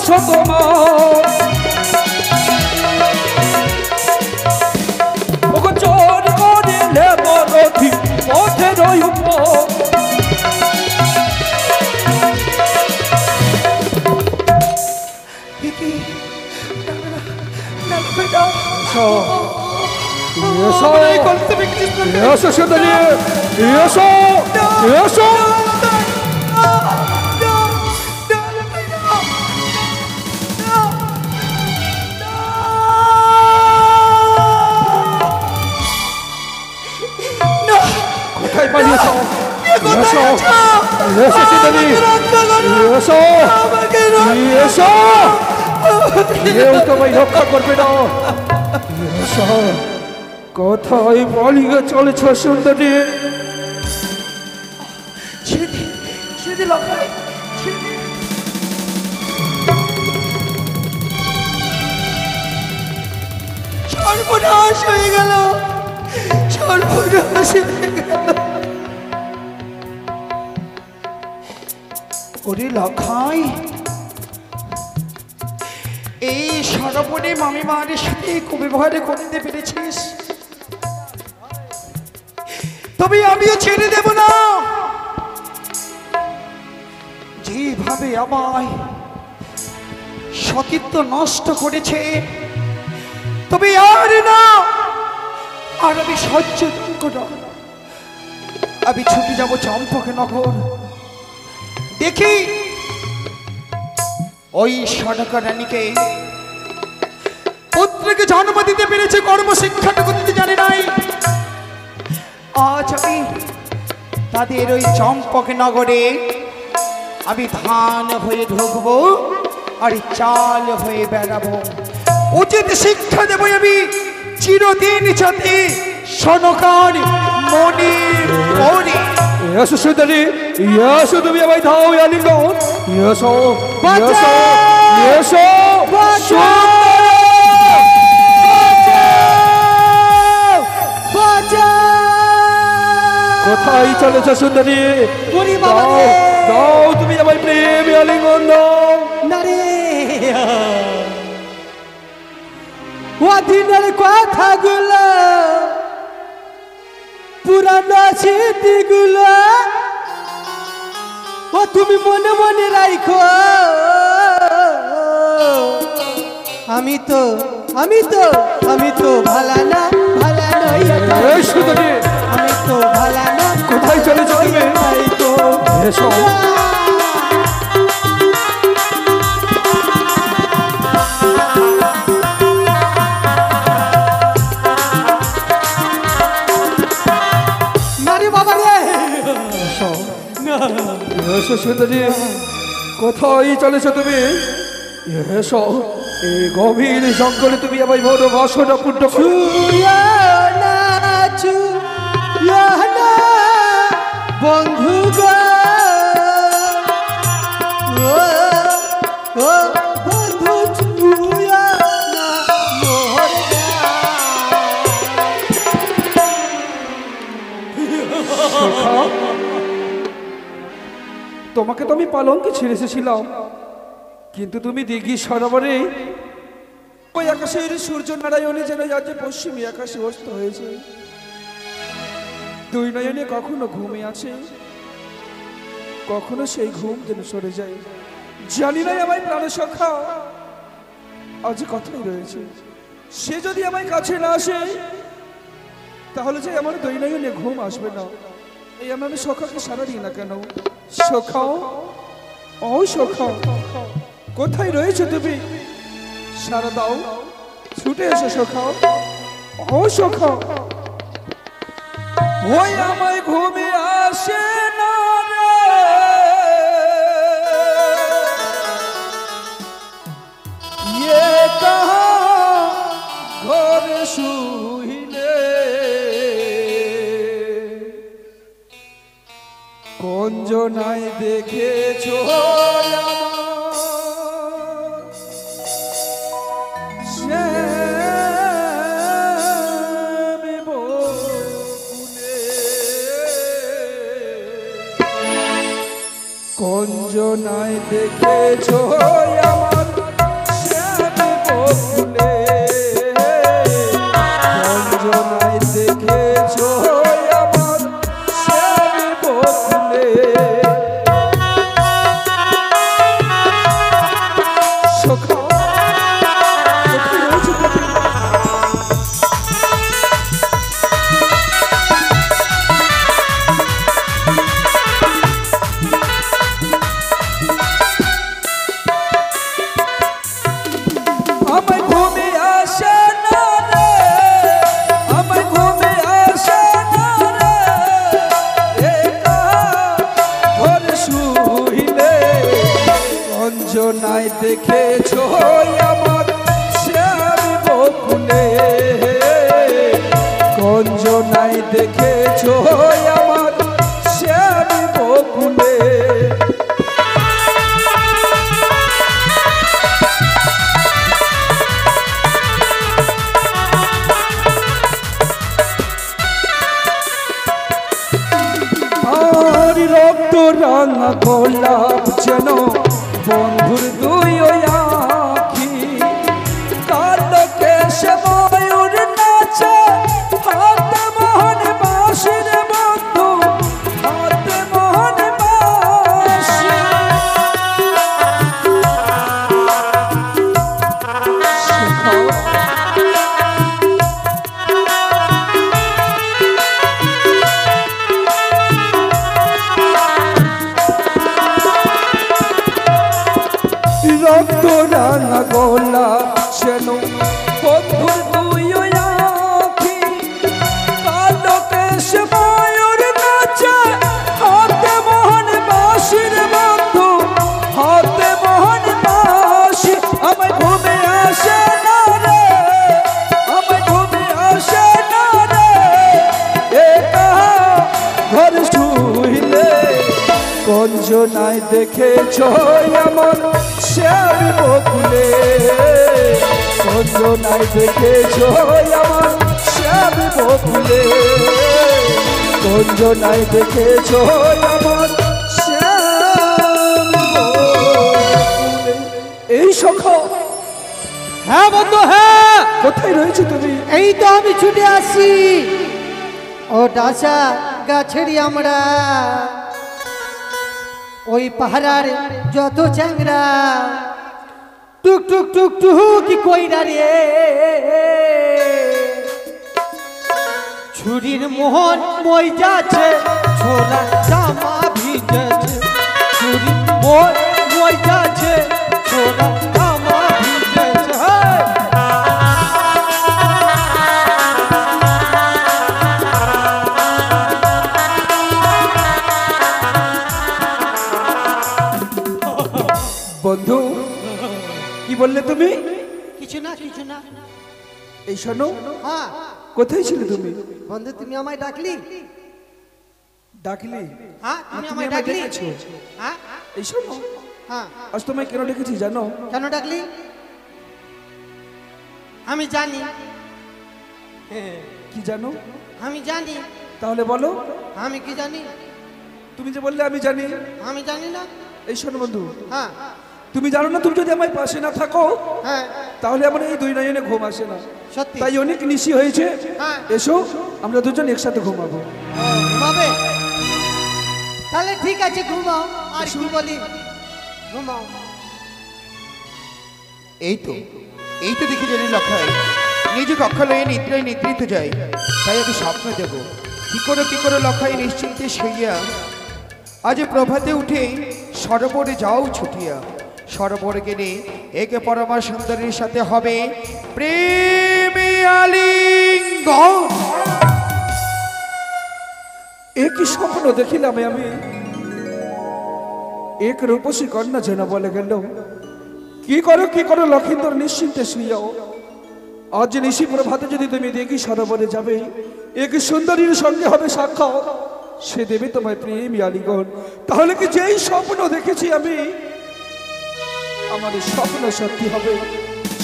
ভরসা তোমার ওগো জোর করিলে বরথি পথের উপর Eso সুন্দরী এসো এসো কোথায় পালিয়েছো এসো এসো সুন্দরী এসো এসো কেউ তোমায় রক্ষা করবে না এসো কোথায় পালিয়ে চলেছ সুন্দরী সর্বনাশ হয়ে গেল সর্বনাশ হয়ে গেল ওরে লখাই এই সরপরে মামি মায়ের সাথে কুব্যবহারে করতে পেরেছিস তবে আমিও ছেড়ে দেব না যেভাবে আমায় সতীত্ব নষ্ট করেছে তবে আর না আর আমি সহ্য করব না আমি ছুটে যাব চম্পকনগর দেখি ওই সনকা রানীকে পুত্রকে জন্ম দিতে পেরেছে কর্মশিক্ষাটুকু দিতে জানে নাই আজ আমি তাদের ওই চম্পকনগরে আমি ধান হয়ে ঢুকবো আর চাল হয়ে বেড়াবো উচিত শিক্ষা দেব আমি চিরদিন যাতে সনকার মনে পড়ে এসো সুন্দরী এসো তুমি আমায় দাও আলিঙ্গন এসো এসো এসো কোথায় চলেছ সুন্দরী দাও দাও তুমি আমায় প্রেমে আলিঙ্গন দাও না রে ওদিনের কথাগুলো পুরানো স্মৃতিগুলো ও তুমি মনে মনে রাখো আমি তো ভালা না ভালা নই আমি তো ভালা না কোথায় চলেছ তুমি এসো এসো সুন্দরী কোথায় চলেছ তুমি এসো এই গভীর জঙ্গলে তুমি আমায় বড় বাসনা পূর্ণ বন্ধু তোমাকে তো আমি পালঙ্কে ছেড়ে এসেছিলাম কিন্তু তুমি দিঘি সরোবরে ওই আকাশের সূর্য নারায়ণে যেন আজ পশ্চিমী আকাশে অস্ত হয়েছে দুই নয়নে কখনো ঘুমে আছে কখনো সেই ঘুম যেন সরে যায় জানি না আমায় প্রাণ সখা আজ কথাই রয়েছে সে যদি আমায় কাছে না আসে তাহলে যে আমার দুই নয়নে ঘুম আসবে না এই আমি সখাকে সারা দিই না কেন সখা ও সখা কোথায় রয়েছে তুমি সারা দাও ছুটে এসো সখা ও সখা ওই আমায় ঘুমে আসে না রে কাহা ঘরে শুইলে কঞ্জনায় দেখেছো কঞ্জনায় দেখেছো আমার বকুলে অঞ্জনায় দেখেছো আমার শ্যাম বকুলে সখা অঞ্জনায় দেখেছো আমার শ্যাম বকুলে অঞ্জনায় দেখেছো আমার শ্যাম বকুলে আর রক্ত রাঙা গোলাপ যেন বন্ধুর দুই আখি কালো কেশে ময়ূর নাচে হাতে মোহন বাঁশির বন্ধু হাতে মোহন বাঁশি রক্ত রাঙা গোলাপ যেন বন্ধুর দুই আখি কালো কেশ ময়ূর নাচে হাতে মোহন বাঁশির বন্ধু হাতে মোহন বাঁশি আমায় ঘুমে আসে না রে আমায় ঘুমে আসে না রে একা ঘর শুইলে অঞ্জনায় দেখেছো আমার শ্যাম বকুলে অঞ্জনায় দেখেছো আমার শ্যাম বকুলে অঞ্জনায় দেখেছো আমার শ্যাম বকুলে এই সখা হ্যাঁ বন্ধু হ্যাঁ কোথায় রয়েছে তুমি এই তো আমি ছুটে আসি ও ডাসা গাছেরই আমরা ওই পাহাড়ার যত চ্যাংরা টুক টুক টুক টুকি কইরা রে ছুরির মোহন মই যাচ্ছে ছোলা জামা ভিজেছে ছুরির মোহন মই যাচ্ছে ছোলা জামা ভিজেছে বন্ধু কি বললে তুমি কিছু না এই শোনো হ্যাঁ কোথায় ছিলে তুমি বন্ধু তুমি আমায় ডাকলি ডাকলি হ্যাঁ তুমি তুমি আমায় আমায় ডাকলি ডেকেছো। হ্যাঁ এই শোনো হ্যাঁ আজ তোমায় কেন ডেকেছি জানো কেন ডাকলি আমি জানি কি জানো আমি জানি তাহলে বলো আমি কি জানি তুমি যে বললে আমি জানি আমি জানি না এই শোনো বন্ধু হ্যাঁ তুমি জানো না তুমি যদি আমার পাশে না থাকো হ্যাঁ তাহলে আমার এই দুই নয়নে ঘুম আসে না সত্যি তাই অনেক নিশি হয়েছে হ্যাঁ। এসো আমরা দুজন একসাথে ঘুমাবো ঘুমাবে তাহলে ঠিক আছে ঘুমাও আর কি বলি ঘুমাও এই তো দেখি জানি লক্ষায় নিজে কক্ষ লয়ে নিদ্রায় নিদ্রিত যায় তাই আমি স্বপ্ন দেব কি করে লক্ষায় নিশ্চিন্তে শুইয়া আজ প্রভাতে উঠে সরোবরে যাও ছুটিয়া সরোবরে গেলে একে পরমা সুন্দরীর সাথে হবে প্রেমে আলিঙ্গন। একই স্বপ্ন দেখিলাম আমি এক রূপসী কন্যা যেন বলে গেল কি করো লক্ষিন্দর নিশ্চিন্তে শুইয়াও আজ নিশি প্রভাতে যদি তুমি দেখি সরোবরে যাবে এক সুন্দরীর সঙ্গে হবে সাক্ষাৎ সে দেবে তোমায় প্রেমী আলিঙ্গন। তাহলে কি যেই স্বপ্ন দেখেছি আমি আমার স্বপ্ন সত্যি হবে।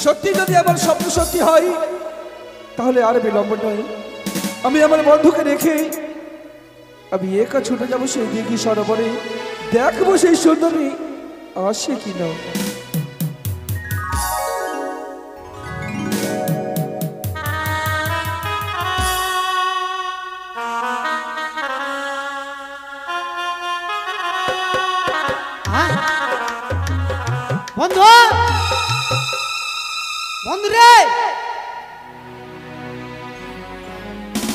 সত্যি যদি আমার স্বপ্ন সত্যি হয় তাহলে আর বিলম্ব নয়, আমি আমার বন্ধুকে রেখে আমি একা ছুটে যাবো সেই দিঘি সরোবরে, দেখবো সেই সুন্দরী আসে কিনা। বন্ধু বন্ধু রে,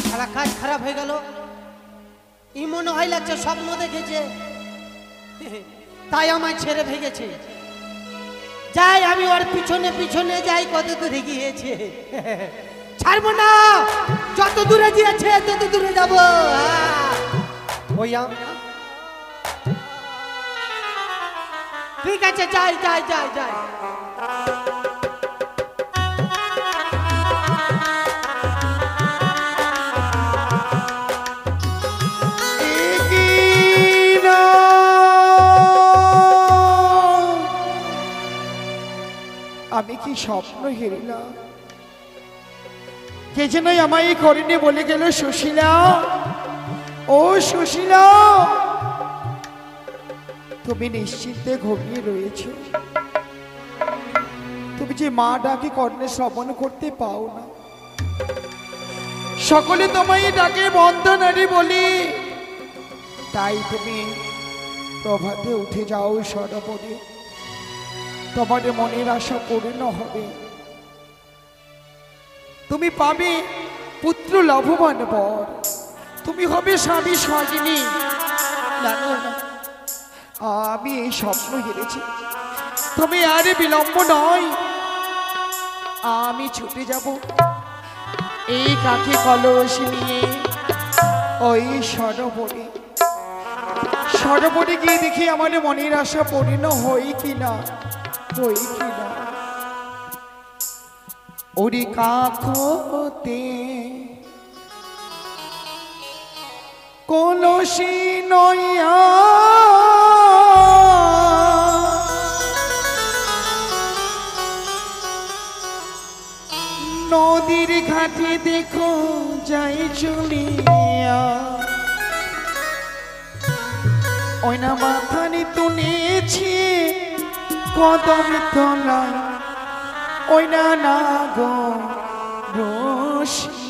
সারা কাজ খারাপ হয়ে গেল। এই মনে হয় লাগছে স্বপ্ন দেখেছে, তাই আমায় ছেড়ে ভেগেছে। যাই আমি ওর পিছনে পিছনে যাই, কত দূরে গিয়েছে। ছাড়বো না, যত দূরে গিয়েছে তত দূরে যাবো। ওই ঠিক আছে, যাই যাই যাই যাই। আমি কি স্বপ্ন হেরিলাম? কে যেন আমায় করেনি বলে গেল, সুশীলা, ও সুশীলা, তুমি নিশ্চিন্তে ঘুমিয়ে রয়েছো। তুমি যে মা ডাকে কর্ণে শ্রবণ করতে পাও না। সকলে তোমায় ডাকে বন্ধনারী বলি, তাই তুমি প্রভাতে উঠে যাও সরোবরে। তোমার মনের আশা পূর্ণ হবে, তুমি পাবে পুত্র লাভবান বর, তুমি হবে স্বামী সজনী। আমি এই স্বপ্ন হেরেছি, তুমি আর বিলম্ব নয়, আমি ছুটে যাব এই কাকে কলস নিয়ে ওই সরোবরে। সরোবরে গিয়ে দেখি আমার মনের আশা পূর্ণ হই কিনা, হই কিনা। ওরে কাকতে কলসি নয়া নদীর ঘাটে দেখো যাই চলিয়া, ওই না মাথানি তুলেছি কদম তলায়, ওই না না গো রসিয়া।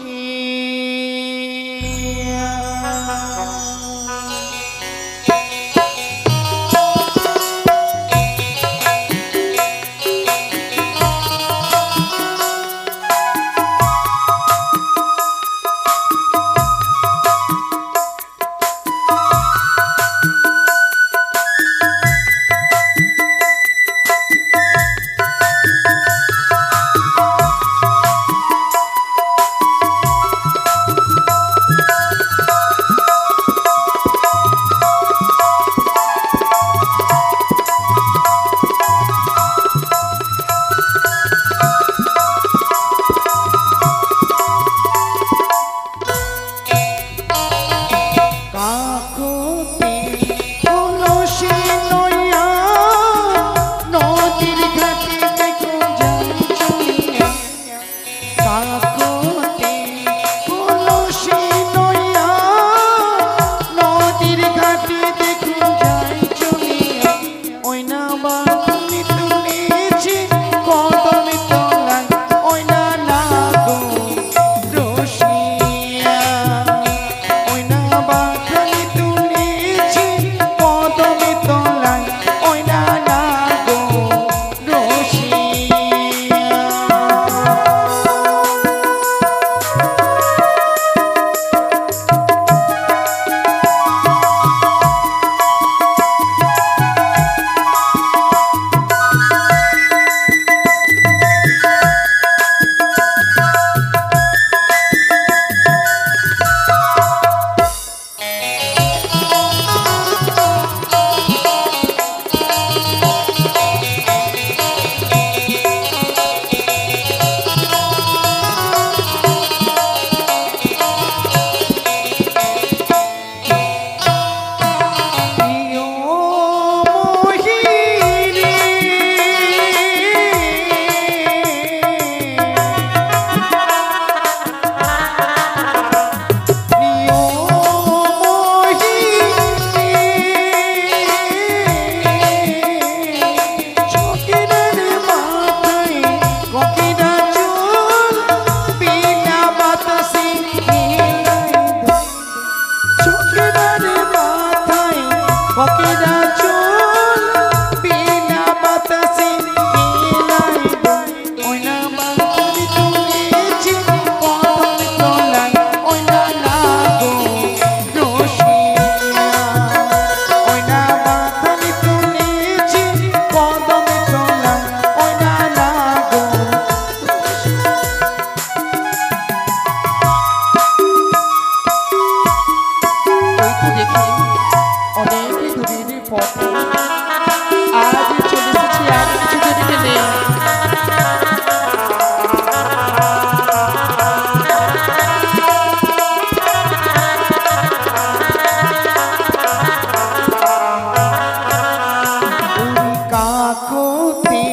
কাকতি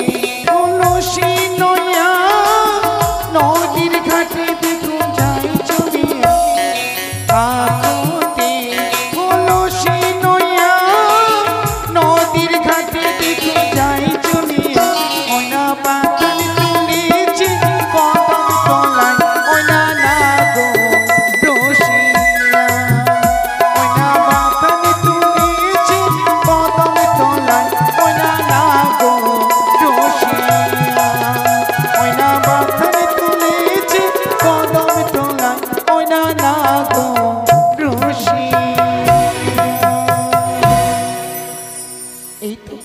তুলসী নয়া নদীর ঘাটে দেখুন যাই চলিয়া কাকতি তুলসী নয়া নদীর ঘাটে দেখুন যাই চলিয়া ওনা বাগান তুলেছি কদম তলায় ওনা না গো রসিয়া ওনা বাগান তুলেছি কদম তলায় ওনা না গো রসিয়া ওনা বাগান তুলেছি কদম তলায় ওনা না গো রসিয়া। এই তো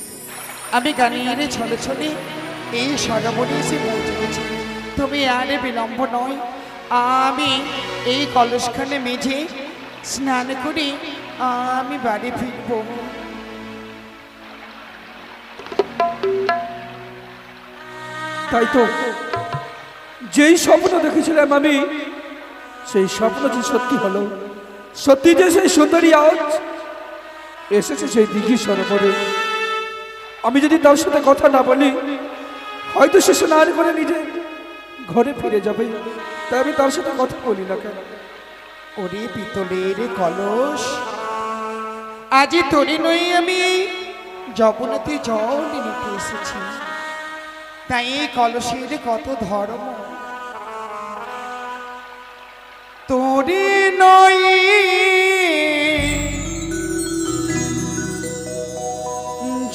আমি গানের ছলে ছলে এই সরাবনে এসে পৌঁছে গেছি। তবে আরে বিলম্ব নয়, আমি এই কলসখানে মেঝে স্নান করে আমি বাড়ি ফিরব। তাই তো যেই স্বপ্ন দেখেছিলাম আমি, সেই স্বপ্ন যে সত্যি হলো, সত্যি যে সেই সুন্দরী আজ এসেছে সেই দিঘি সরোবরে। আমি যদি তার সাথে কথা না বলি, হয়তো সে স্নান করে নিজে ঘরে ফিরে যাবে। তাই আমি তার সাথে কথা বলি না কেন? ওরে পিতলের কলস, আজি তোরে নই আমি এই যবনতে জল নিতে এসেছি। তাই এই কলসের কত ধর্ম, তোরে নই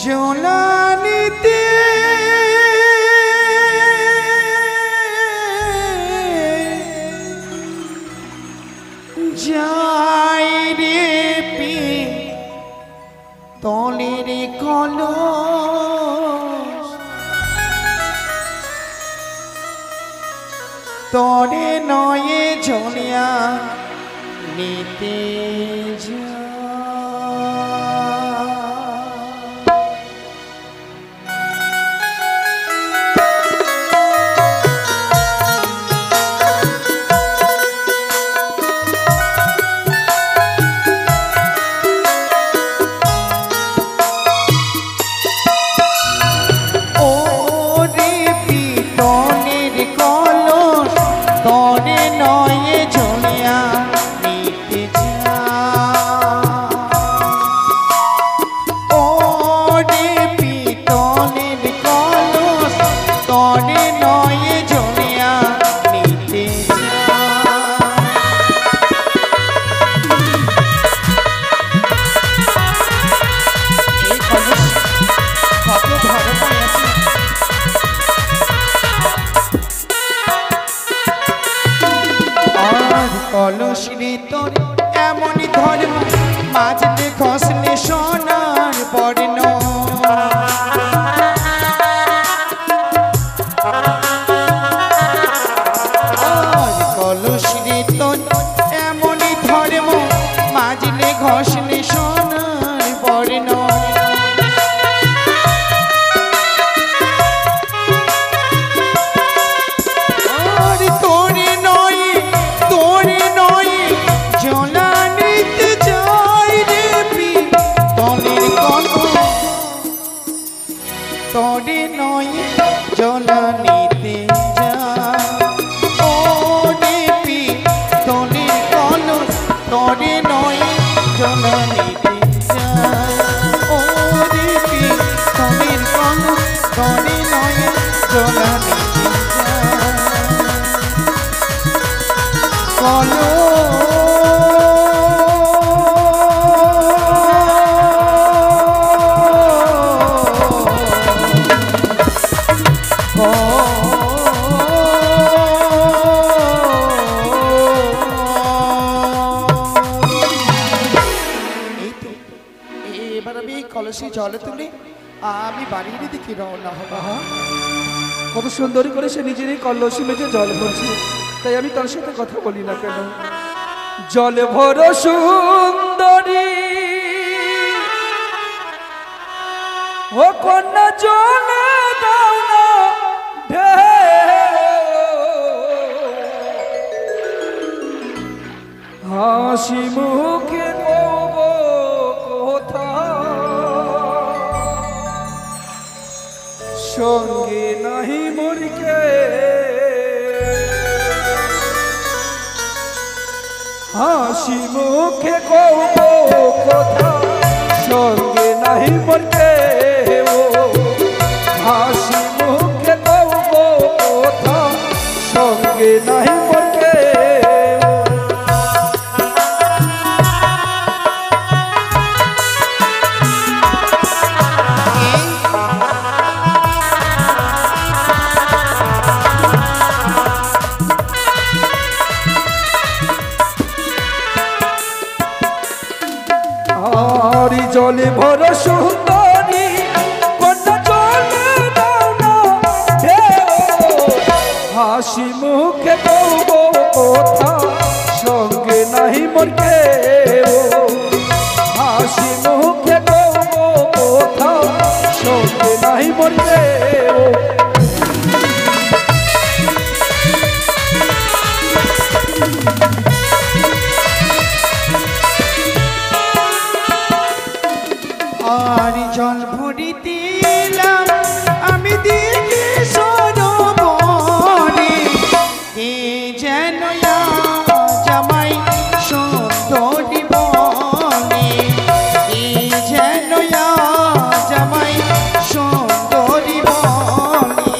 জলানিতে যাই রে পি তলের কলস, তরে নয়ে ঝলিয়া নিতে যা। কলসরে তোর এমনই ধর্ম, মাঝলে খসলে সোনার বর্ণ। কলসরে তোর এমনই ধর্ম, মাঝলে ঘষলে সোনার বর্ণ। তোরে নয় জলানিতে যা, ও দেবী তোরে কলস, তোরে নয় জলানিতে যা, ও দেবী তোরে কলস, তোরে নয় জলানিতে যা। কলস কলসি জলে তুলে আমি বাড়ির দিকে রওনা হব। কত সুন্দরী করে সে নিজেরই কলসি মেজে জল ভরছে, তাই আমি তার সাথে কথা বলি না কেন? জল ভর সুন্দরী ও কন্যা জল দাও না হাসি মুখে সঙ্গে নাহি মরিকে হাসি মুখে কব কথা সঙ্গে নাহি মরিকে হাসি মুখে কব কথা সঙ্গে নাহি মরিকে জলে ভর সুন্দরী কন্যা জলে দাও না হাসি মুখে কব কথা সঙ্গে নাহি মরকে হাসি মুখে কব কথা সঙ্গে নাহি মরকে আর জল ভরি দিলাম আমি দিকে সরবরে এ যেন জামাই সুন্দরী বনে এ যেন জামাই সুন্দরী বনে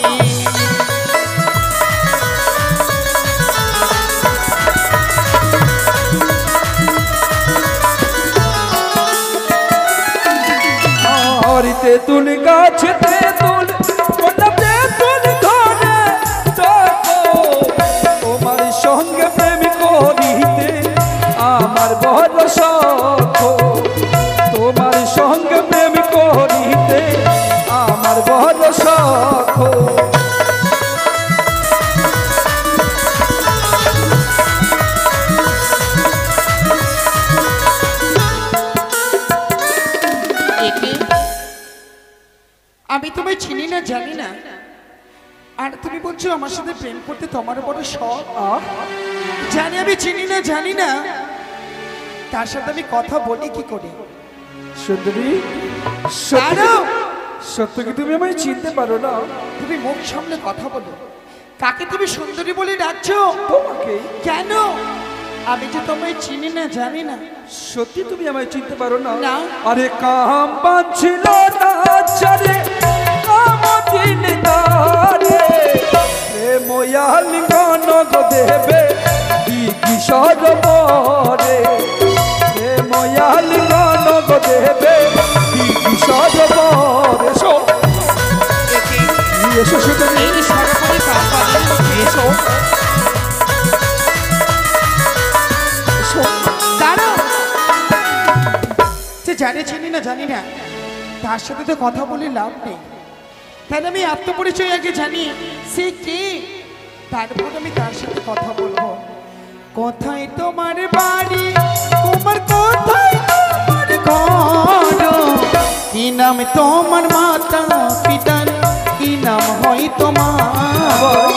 তেঁতুল গাছে তেঁতুল কন্যা তেঁতুল ঘরে তোমার সঙ্গে প্রেম করিতে আমার বড় শখ তোমার সঙ্গে প্রেম করিতে আমার বড় শখ আমি তোমায় চিনি না জানি না আর তুমি বলছো আমার সাথে প্রেম করতে তোমার বড় শখ জানি আমি চিনি না জানি না তার সাথে আমি কথা বলি কি করে সুন্দরী সত্য কি তুমি আমায় চিনতে পারো না তুমি মুখ সামনে কথা বলো কাকে তুমি সুন্দরী বলে ডাকছো তোমাকে কেন আমি যে তোমায় চিনি না জানি না সত্যি তুমি আমায় চিনতে পারো না না। আরে কাম বাঁধছিল না চারে কামদিন দারে প্রেময়াল গনগ দেবে কিশোর বরে প্রেময়াল গনগ দেবে কিশোর বরে এসো শুধু এসো জানি চিনি না জানি না তার সাথে তো কথা বলে লাভ নেই তাহলে আমি আত্মপরিচয় আগে জানি সে কে তারপর আমি তার সাথে কথা বলবো কোথায় তোমার বাড়ি তোমার কোথায় তোমার ঘর কি নাম তোমার মাতা পিতার কি নাম হয় তোমার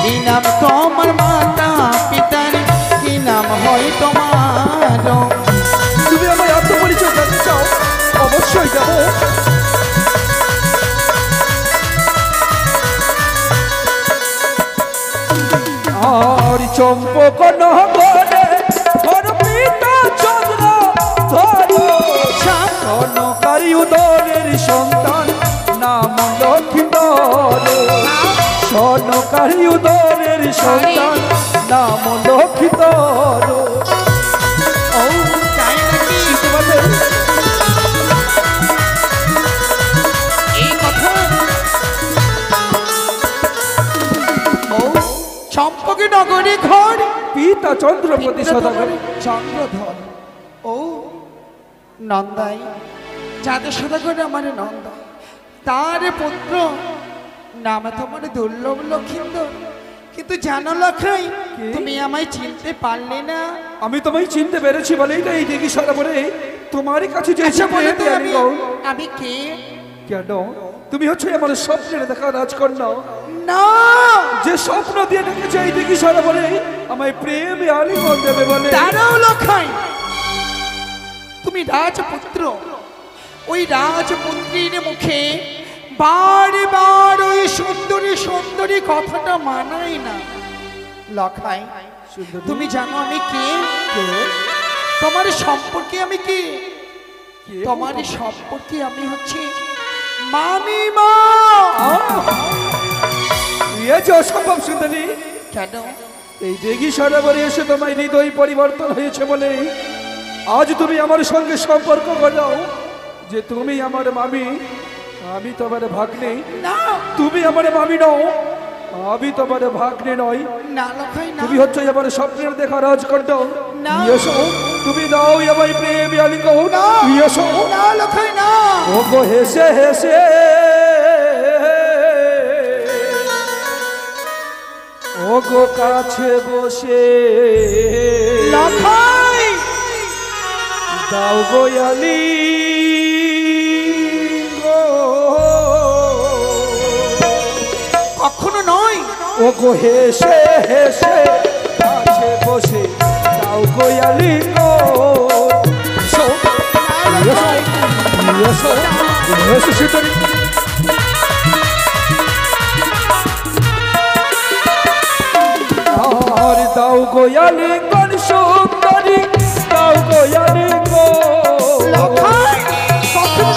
কি নাম তোমার মাতা পিতার কি নাম হয় তোমার তুমি আমার আত্মপরিচয় জানতে চাও অবশ্যই যাবো আর চম্পক নগরে ধর পিতা চন্দ্র ধরো স্বর্ণকারী উদরের সন্তান নাম লক্ষ্মীধর স্বর্ণকারী উদরের সন্তান নাম লক্ষ্মীধর চম্পকে নগরে ঘর পিতা চন্দ্রপতি সদাগর চন্দ্রধর ও নন্দাই যাদের সদাগর আমার নন্দা তার পুত্র নাম তোমার দুর্লভ লক্ষিন্দর কিন্তু জানো লক্ষাই তুমি আমায় চিনতে পারলে না আমি তোমায় চিনতে পেরেছি বলেই তো এই দিকে সদাগরে তোমারই কাছে যে আচ্ছা বলে তো আমি কে কেন তুমি হচ্ছে আমার স্বপ্নের দেখা রাজকন্যা না যে স্বপ্ন দিয়ে ডেকেছে এই দিকে সদাগরে আমায় প্রেমে আলিঙ্গন দেবে বলে দাঁড়াও লক্ষাই তুমি রাজপুত্র ওই রাজপুত্রীর মুখে বারবার ওই সুন্দরী সুন্দরী কথাটা মানাই না। লখাই, সুন্দরী? তুমি জানো আমি কে? তোমার সম্পর্কে আমি কে? তোমার সম্পর্কে আমি হচ্ছে মামিমা। এ যে অসম্ভব সুন্দরী, কেন? এই দেগি সরোবরে এসে তোমার হৃদয় পরিবর্তন হয়েছে বলে আজ তুমি আমার সঙ্গে সম্পর্ক করো যে তুমি আমার মামি, আমি তোমার ভাগ্নে। না, তুমি আমার মামি নও, আমি তোমার ভাগ্নে নই। না লখাই না। তুমি হচ্ছে আমার স্বপ্নের দেখা রাজকণ্ঠ। না। এসো, তুমি দাও আমায় প্রেম আলিঙ্গ। না। এসো, না লখাই না। ও গো হেসে হেসে ও গো কাছে বসে লখাই, দাও গো আলিঙ্গ। কখনো নয়। ও গো হেসে হেসে কাছে বসে দাও গো আলিঙ্গ। এসো, এসো, এসো, এসো সুন্দরী। আর দাও গো আলিঙ্গ সুন্দরী, দাও গো আলিঙ্গ। লখাই, কখনো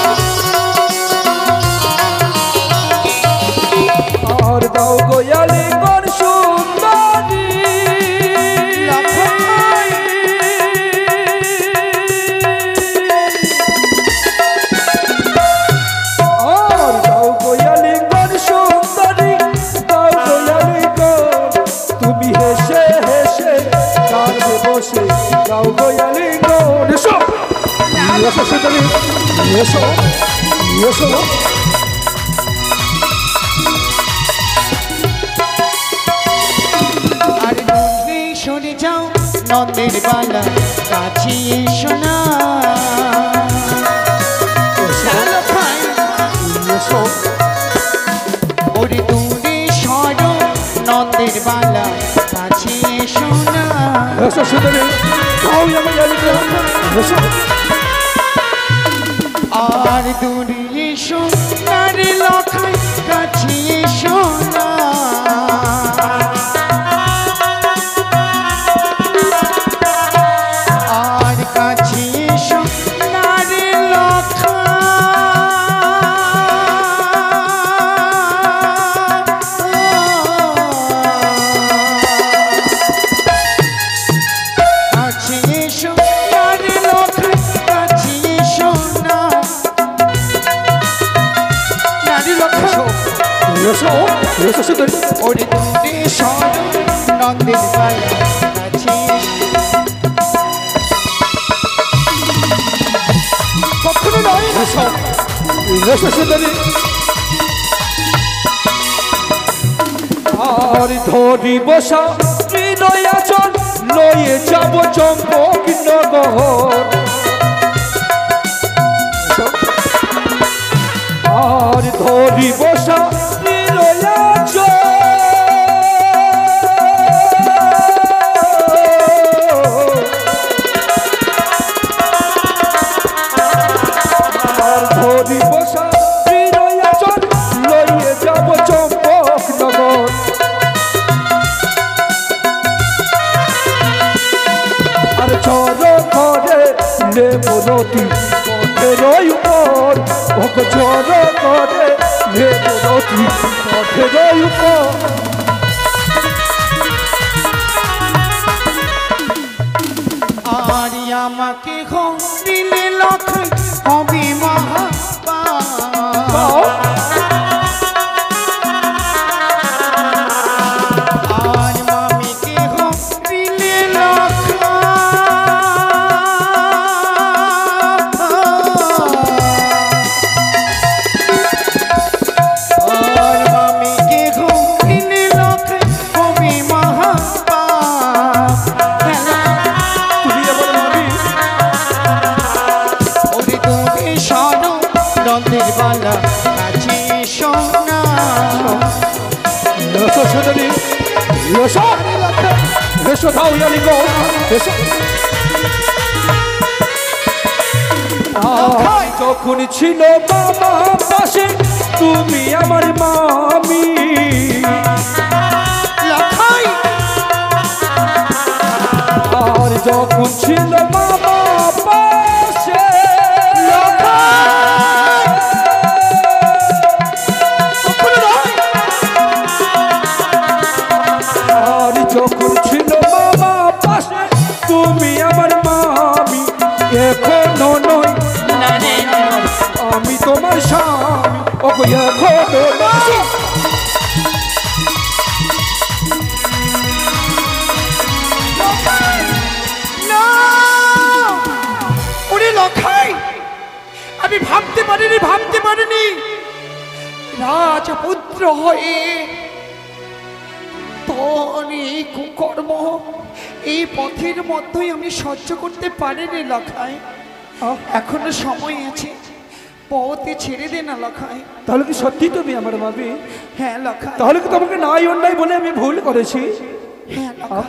আর দাও গো আলিঙ্গ সুন্দরী। লখাই, আর দাও গো আলিঙ্গ সুন্দরী, দাও গো আলিঙ্গ। তুমি হেসে হেসে কাছে বসে দাও গো আলিঙ্গ। এসো, এসো সুন্দরী, এসো, এসো। আর নন্দে সরে যাও নন্দের বালা, কাছে এসো না। না লখাই, এসো, ওরে দূরে সরো নন্দের বালা, কাছে এসো না। এসো সুন্দরী, দাও আমায় আলিঙ্গ। এসো, আর দূরে এসো না রে লখাই, কাছে এসো না। আর কাছে এসো না রে কাছে এসো না রে লখাই, কাছে এসো না। না রে লখাই, এসো, এসো সুন্দরী। ওরে দূরে সরো নন্দের বালা, কাছে এসো। কখনো নয়। এসো, এসো সুন্দরী। আর ধরি বসা হৃদয় আচল লয়ে যাব চম্পক নগর। আর ধরি বসা হৃদয় আচল আর ধরি বসা হৃদয় আচল লয়ে যাব চম্পক নগর। আর চর করে লেবনতি পথের উপর, ওকে চর করে লেবনতি পথের উপর। আর আমাকে দিলে লখাই হবে মহাপা। আর মামিকে দিলে আর মামিকে দিলে লখাই হবে মহাপা। তুমি আমার মামি, ওরে দূরে সরো নন্দের বালা, কাছে এসো না। এসো সুন্দরী, এসো, এসো দাও আলিঙ্গ। এসো, যখন ছিল মামা পাশে তুমি আমার মামি লখাই আর যখন ছিল মামা পাশে আর যখন ছিল মামা পাশে তুমি আমার মামি এখনো নয় আমি তোমার স্বামী ওগো এখনো নয় লখাই আমি ভাবতে পারিনি রাজপুত্র হয়ে তোর এই কুকর্ম এই পথের মধ্যেই আমি সহ্য করতে পারিনি লখাই। এখনো সময় আছে, পথে ছেড়ে দে না লখাই। তাহলে কি সত্যি তুমি আমার মামি? হ্যাঁ লখাই। তাহলে কি তোমাকে নাই অন্যায় বলে আমি ভুল করেছি? হ্যাঁ লখাই।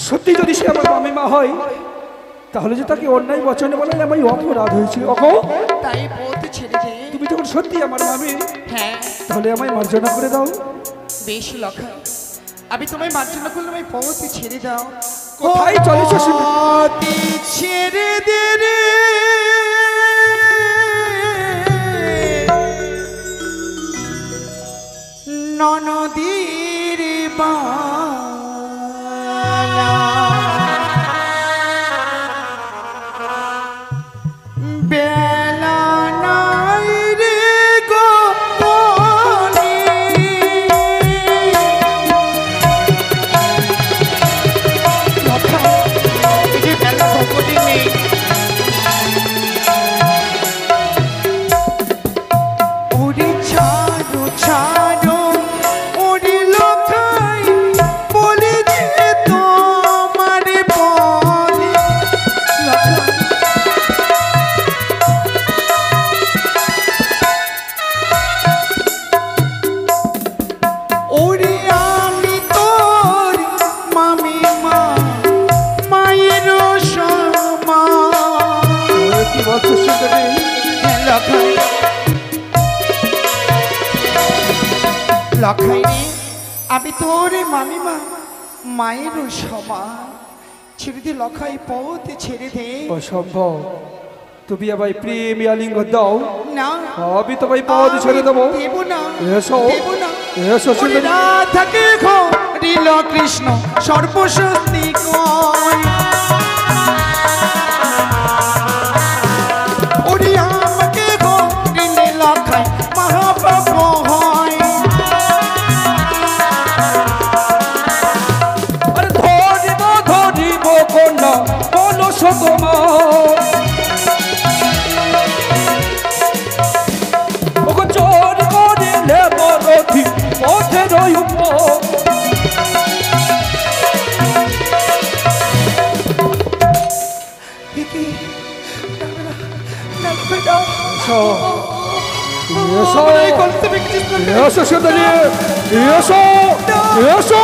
সত্যি যদি সে আমার মামি মা হয় তাহলে যে তাকে অন্যায় বচনে বলে আমার অপরাধ হয়েছে। ওগো তাই পথে ছেড়ে দে। তুমি যখন সত্যি আমার মামি হ্যাঁ তাহলে আমায় মার্জনা করে দাও। বেশ লখাই, আমি তোমায় মার্জনা করলে আমি পথে ছেড়ে দাও। কোথায় চলেছ শুনি? পথে ছেড়ে দে রে ননদীর বালা বেলা নাই রে গোপনে বেলা গোপনে নেই। ওরে ছাড়ো ছাড়ো ওরে লখাই বলে যে তোমার বলে ওরে আমি তোর মামি মা মায়ের সমান। কি বলছো শুনি? লখাই লখাই রে আমি তোর মামিমা মায়ের সমান। ছেড়ে দে লখাই, পথে ছেড়ে দে। অসম্ভব, তুমি আমায় প্রেম আলিঙ্গ দাও, না আমি তোমায় পথ ছেড়ে দেবো। দেব না, এসো দেব না। এসো ওরে সুন্দরী। রাধাকে ঘরিল কৃষ্ণ সর্বশক্তি কয়। ওরে আমাকে ঘরিলে লখাই মহাপ্রভু হয়। আরে ধরিব ধরিব কন্যা বলো তোমার ওগো চোর করিলে বরথি পথে রইব দেখি এসো এসো সুন্দরী এসো এসো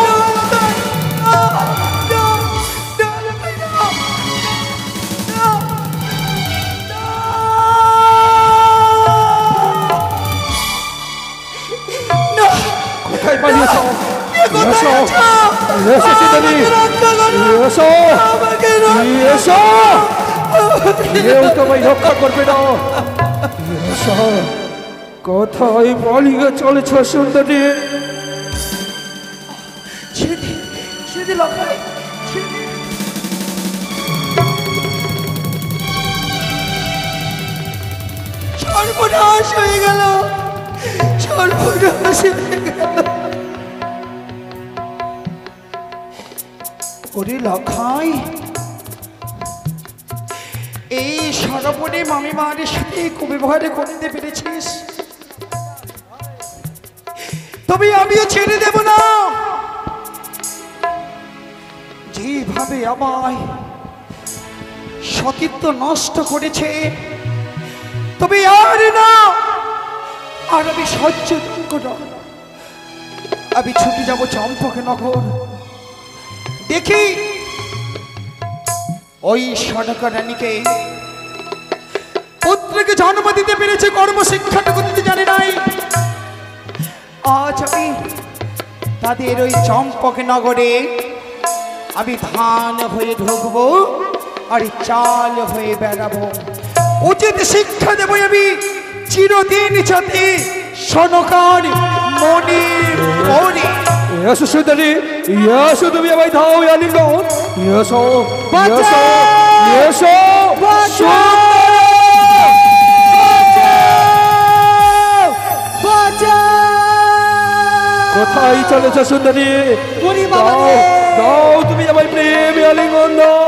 কোথায় পালিয়েছ? এসো এসো সুন্দরী এসো এসো কেউ তোমায় রক্ষা করবে না। এসো কোথায় পালিয়ে চলেছ সুন্দরী? ছেড়ে লখাই, সর্বনাশ হয়ে গেল, সর্বনাশ হয়ে গেল। ওরে লখাই, এই সরবনে মামি মায়ের সাথে কুব্যবহারে করতে পেরেছিস, তবে আমিও ছেড়ে দেব না। যেভাবে আমায় সতীত্ব নষ্ট করেছে, তবে আর না, আর আমি সহ্য করব না। আমি ছুটে যাব চম্পকনগর, দেখি ওই সনকা রানীকে পুত্র পুত্রকে জন্ম দিতে পেরেছে, কর্ম শিক্ষাটুকু দিতে জানে নাই। আজ আমি তাদের ওই চম্পক নগরে আমি ধান হয়ে ঢুকবো আর চাল হয়ে বেড়াবো। উচিত শিক্ষা দেবো আমি চিরদিন যাতে সনকার মনে পড়ে। এসো সুন্দরী, এসো তুমি আমায় দাও আলিঙ্গন। এসো, এসো, এসো, কোথায় চলেছ সুন্দরী? দাও, দাও তুমি আমায় প্রেম আলিঙ্গন দাও।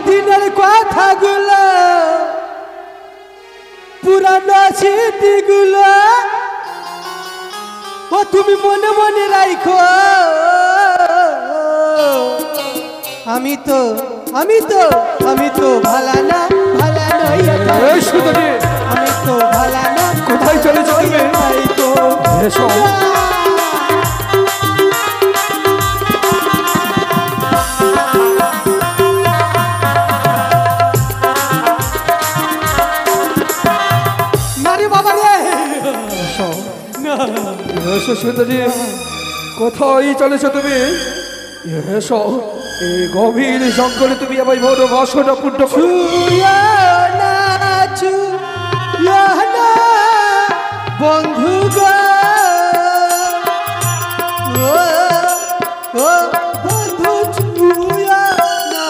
দিনের কথাগুলো পুরানো স্মৃতিগুলো ও তুমি মনে মনে রাখো। আমি তো ভালা না, ভালা নই। এই সুন্দরী, আমি তো ভালা না। কোথায় চলেছ তুমি? এসো। এসো সুন্দরী, কোথায় চলেছ তুমি? এসো, এই গভীর জঙ্গলে তুমি আমায় বড় বাসনা পূর্ণ করো। বন্ধু গো, বন্ধু ছুঁয়া না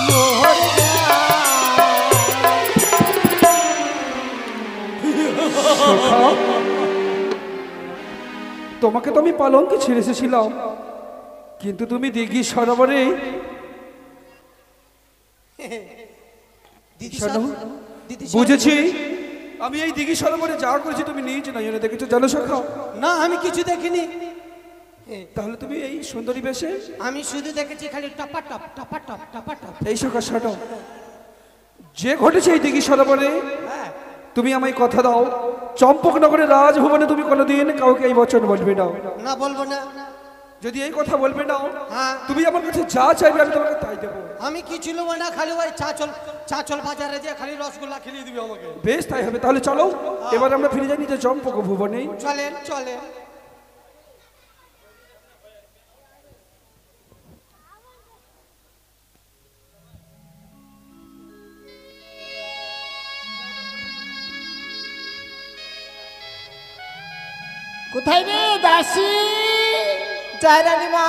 মোর তোমাকে তো আমি পালঙ্কে ছেড়ে এসেছিলাম, কিন্তু তুমি দিঘি সরোবরে বুঝেছি। আমি এই দিঘি সরোবরে যা করেছি তুমি নিজ নয়নে দেখেছো, জানো সখা? না, আমি কিছু দেখিনি। তাহলে তুমি এই সুন্দরী বেশে? আমি শুধু দেখেছি খালি টপা টপ টপা টপ টপা টপ। এই সখা শোনো, যে ঘটেছে এই দিঘি সরোবরে, তুমি আমায় কথা দাও চম্পকনগরের রাজভবনে তুমি কোনোদিন কাউকে এই বচন বলবে না। না, বলবো না। যদি এই কথা বলবে না, হ্যাঁ, তুমি আমার কাছে যা চাইবে আমি তোমাকে তাই দেবো। আমি কিছু নেবো না, খালি ওই চাচল বাজারে যে খালি রসগোল্লা খেলিয়ে দিবি আমাকে। বেশ, তাই হবে। তাহলে চলো এবার আমরা ফিরে যাই নিজের চম্পক ভুবনে। চলেন চলেন। কোথায় রে দাসী? জয় রানীমা।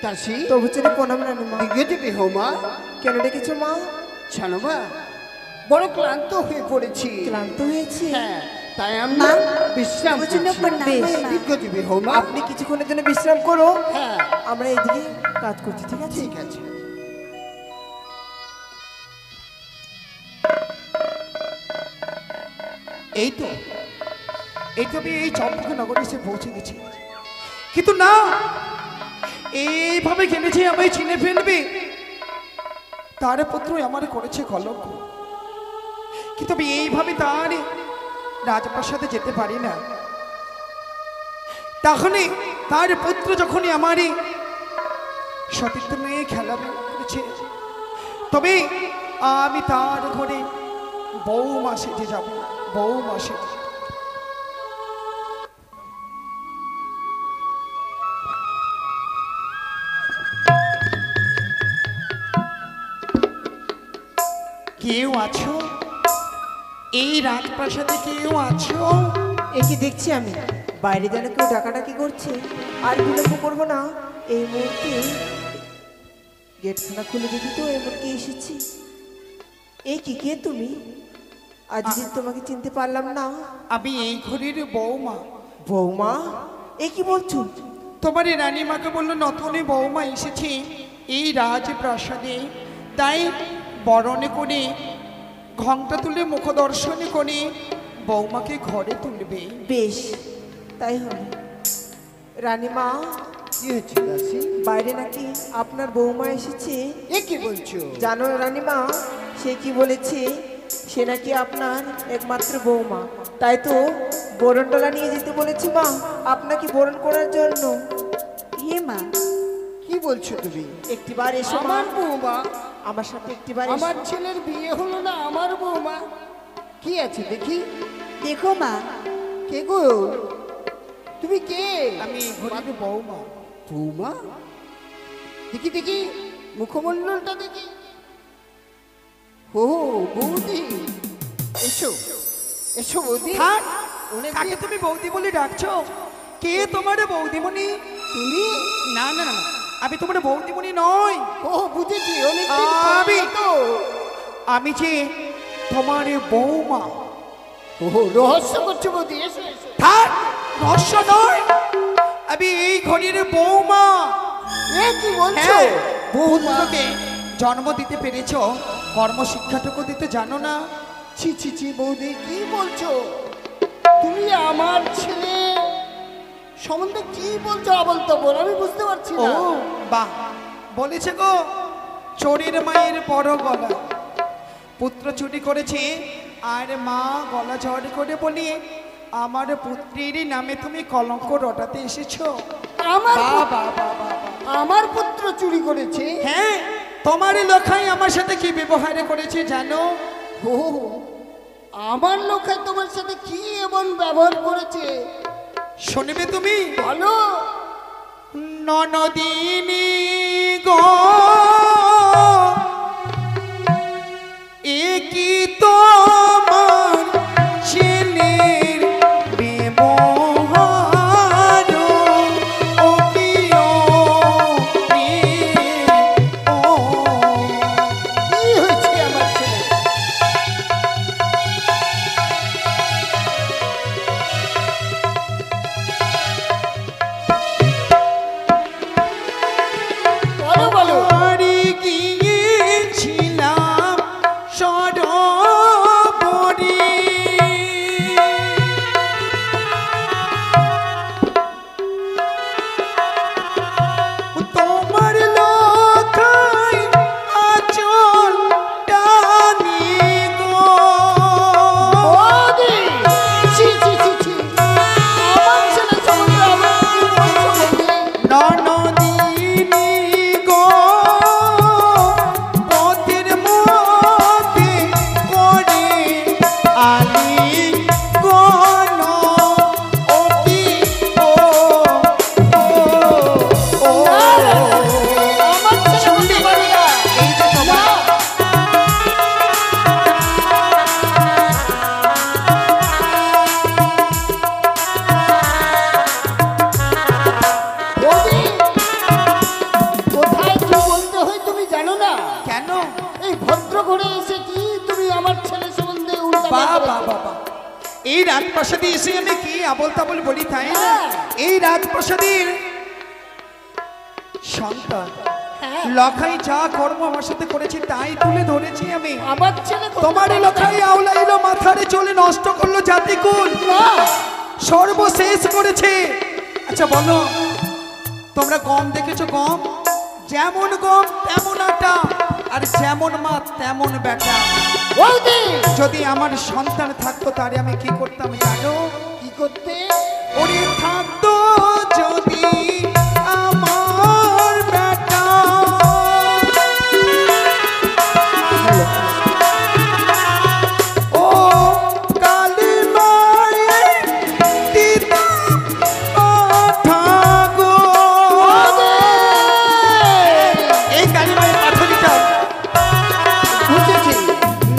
দাসী তবু চেনে প্রণাম রানীমা। দিগে দিবি হো মা? কেন ডেকেছো মা? জানো মা, বড় ক্লান্ত হয়ে পড়েছি। ক্লান্ত হয়েছি? হ্যাঁ, তাই আমরা বিশ্রাম করছি। দিগে দিবি হো মা? আপনি কিছুক্ষণের জন্য বিশ্রাম করো, হ্যাঁ, আমরা এইদিকে কাজ করছি। ঠিক আছে? ঠিক আছে। এই তো আমি এই চম্পক নগরে এসে পৌঁছে গেছি, কিন্তু না, এইভাবে ঘেনেছে আমায় চিনে ফেলবে, তার পুত্র আমার করেছে কলঙ্ক। কিন্তু আমি এইভাবে তার রাজপ্রাসাদে যেতে পারি না। তাহলে তার পুত্র যখনই আমারই সতীর্থ নিয়ে খেলা করেছে, তবে আমি তার ঘরে বৌমা সেজে যাব, বৌমা সেজে। কেউ আছো এই রাজপ্রাসাদে? কেউ আছো? একে দেখছি আমি বাইরে যেন কেউ ডাকাডাকি করছে। আর বিলম্ব করবো না, এই মুহূর্তে গেটখানা খুলে দেখি তো এমন কে এসেছি। এই কি, কে তুমি? আজ যে তোমাকে চিনতে পারলাম না। আমি এই ঘরের বৌমা। বৌমা? এ কি বলছো? তোমার রানীমাকে বললো নতুনই বৌমা এসেছে এই রাজপ্রাসাদে, তাই বরণে করে ঘণ্টা তুলে মুখ দর্শনে করে বৌমাকে ঘরে তুলবে। বেশ, তাই হবে। রানীমা, কি হচ্ছে দাসী? বাইরে নাকি আপনার বৌমা এসেছে। এ কি বলছো? জানো রানীমা, সে কি বলেছে? সে নাকি আপনার একমাত্র বৌমা, তাই তো বরণডলা নিয়ে যেতে বলেছে মা, আপনাকে বরণ করার জন্য। হে মা, কি বলছো তুমি? একটিবার এসো মা, আমার বৌমা? আমার সাথে একটিবার এসো। আমার ছেলের বিয়ে হলো না, আমার বৌমা? কি আছে দেখি? দেখো মা, কে গো তুমি? কে? আমি ঘরের বৌমা। বৌমা? দেখি দেখি মুখমণ্ডলটা দেখি। ও বৌদি, এসো এসো বৌদি। থাক, অনেক কাকে তুমি বৌদি বলে ডাকছো? কে তোমার বৌদিমণি? তুমি? না না না, আমি তোমার বৌদিমণি নই। ও বুঝেছি, অনেক তো। আমি যে তোমার বৌমা। ও রহস্য করছো বৌদি, এসো এসো। থাক, রহস্য নয়, আমি এই ঘরের বৌমা। এ কি বলছো? হ্যাঁ, বৌমা? পুত্রকে জন্ম দিতে পেরেছ, কর্মশিক্ষাটুকু দিতে জানো না? ছি ছি ছি বৌদি, কি বলছো তুমি? আমার ছেলে সম্বন্ধে কি বলছো আবল তাবল? আমি বুঝতে পারছি ও না। বাহ, বলেছে গো চোরের মায়ের বড় গলা, পুত্র চুরি করেছে আর মা গলা ঝড় করে বলি আমার পুত্রের নামে তুমি কলঙ্ক রটাতে এসেছো। আমার বাহ, পুত্র- বাহ, বাহ, বাহ, বাহ। আমার পুত্র চুরি করেছে? হ্যাঁ, তোমার লোখাই আমার সাথে কি ব্যবহার করেছে জানো? ও আমার লোকে তোমার সাথে কি এমন ব্যবহার করেছে শুনবে তুমি? বলো। ননদিনী গো, এ কি তোমার ছেলের ব্যবহার? ও প্রিয় রে, ও কি হয়েছে আমার ছেলে? বলো বলো। বাড়ি গিয়েছিলাম সরোবরে, তোমার লোকাই আঁচল টানি গো। বৌদি, ছি ছি ছি ছি, আমার ছেলে সম্বন্ধে আবার কি বলছো বৌদি? ননদিনী গো, পথের মধ্যে করে আলিঙ্গন, ও কি ও ও ও আমার ছেলে বলতে পারি না। এই যে তোমার বৌদি, কোথায় কি বলতে হয় তুমি জানো না? কেন? এই ভদ্র ঘরে এসে কি তুমি আমার ছেলে সম্বন্ধে উল্টা বাহ বলতে বাহ পারো? বাহ বাহ। এই রাজপ্রাসাদে এসে আমি কি আবল তাবল বলি তাই না? হ্যাঁ। এই রাজপ্রাসাদের সন্তান হ্যাঁ, লখাই যা কর্ম আমার সাথে করেছে তাই তুলে ধরেছি আমি। আমার ছেলে করতে তোমার পারে না। লখাই আওলাইলো মাথারে চলে নষ্ট করলো জাতিকুল, না, সর্বশেষ করেছে। আচ্ছা বলো, তোমরা গম দেখেছো? গম যেমন গম তেমন আটা, আর যেমন মা তেমন বেটা। বৌদি যদি আমার সন্তান থাকতো তারে আমি কি করতাম জানো? কি করতে? ওরে থাকতো যদি আমার বেটা, ও কালী মায়ের দিতাম পাঠা গো। এই কালী মায়ের পাঠা দিতাম। বুঝেছি।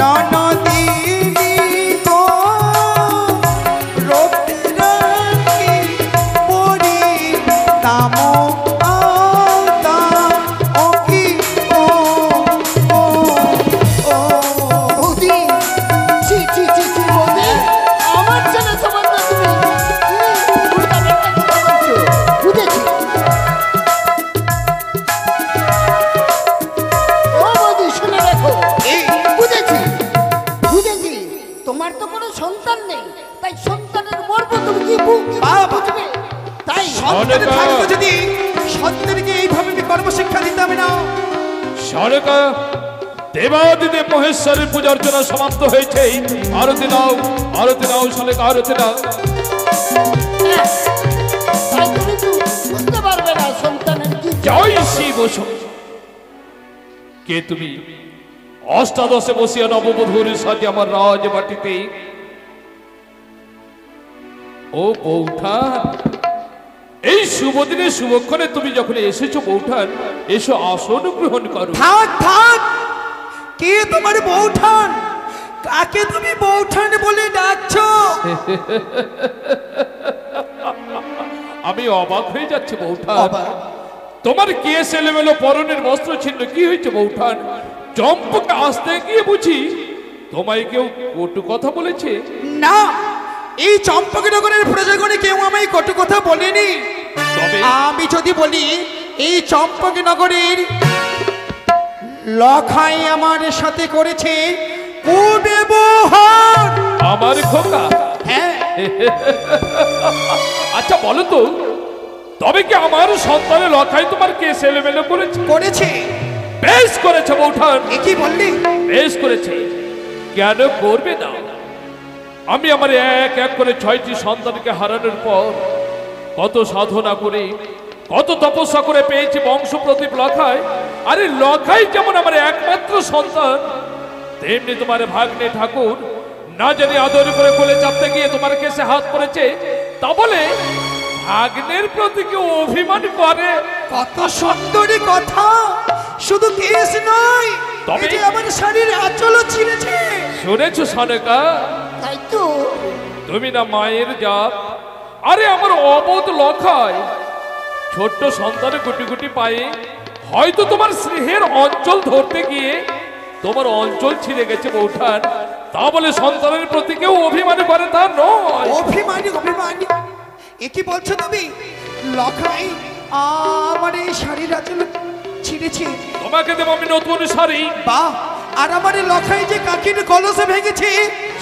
ননদিনী গো, রক্তে রাখি পরিতাম আলতা, ও কি ও ও ও বৌদি, ছি ছি ছি ছি বৌদি, আমার ছেলে সম্বন্ধে তুমি কি উল্টা পাল্টা কথা বলছো? বুঝেছি। ও বৌদি, শুনে রাখো। এই বুঝেছি বুঝেছি, তোমার তো কোনো সন্তান নেই, তাই সন্তানের মর্ম তুমি কি বাবা। বুঝবে? তাই সন্তান থাকতো যদি সন্তানকে এইভাবে আমি কর্মশিক্ষা দিতাম না। সরকা দেবাদিদেব মহেশ্বরের পূজা অর্চনা সমাপ্ত হয়েছে। আরতি নাও, আরতি নাও, সরকা আরতি নাও। তাই তুমি তো বুঝতে পারবে না সন্তানের কি। জয় সেই বসো কে তুমি? অষ্টাদশে বসিয়া নববধূর সাথে আমার রাজবাটিতে। ও বৌঠান, এই শুভ দিনে শুভক্ষণে তুমি যখন এসেছো বৌঠান, এসো আসন গ্রহণ করো। থাক থাক, কে তোমার বৌঠান? কাকে তুমি বৌঠান বলে ডাকছো? আমি অবাক হয়ে যাচ্ছি বৌঠান। তোমার কেস এলোমেলো, পরনের বস্ত্র ছিন্ন, কি হয়েছে বৌঠান? চম্পকে আসতে গিয়ে বুঝি তোমায় কেউ কটু কথা বলেছে? না, এই চম্পকনগরের প্রজাগণে কেউ আমায় কটু কথা বলেনি। তবে আমি যদি বলি, এই চম্পকনগরের লখাই আমার সাথে করেছে কুব্যবহার। আমার খোকা, হ্যাঁ, আচ্ছা বলো তো, তবে কি আমার সন্তানের লখাই তোমার কেস এলোমেলো করেছে? করেছে। বেশ করেছে বৌঠান, এ কি বললি? বেশ করেছে। কেন করবে না? আমি আমার এক এক করে 6টি সন্তানকে হারানোর পর কত সাধনা করে, কত তপস্যা করে পেয়েছি বংশ প্রদীপ লখাই। আরে লখাই যেমন আমার একমাত্র সন্তান, তেমনি তোমার ভাগ্নে ঠাকুর না জানি আদর করে কোলে চাপতে গিয়ে তোমার কেসে হাত পড়েছে, তা বলে ভাগ্নের প্রতি কেউ অভিমান করে? কত সুন্দরী কথা! শুধু কেস নয়, তবে- এই যে আমার শাড়ির আঁচলও ছিঁড়েছে। শুনেছো সানকা? তাই তো তুমি না মায়ের জাত? আরে আমার অবোধ লখাই ছোট্ট সন্তানের গুটি গুটি পায়ে হয়তো তোমার স্নেহের অঞ্চল ধরতে গিয়ে তোমার অঞ্চল ছিঁড়ে গেছে বৌঠান, তা বলে সন্তানের প্রতি কেউ অভিমান করে তা নয়। অভিমানী অভিমানী, এ কি বলছো তুমি? লখাই আমার এই শাড়ির আঁচল ছিঁড়েছে। তোমাকে দেব আমি নতুন শাড়ি। বাহ! আর আমার এই লখাই যে কাকির কলসে ভেঙেছে।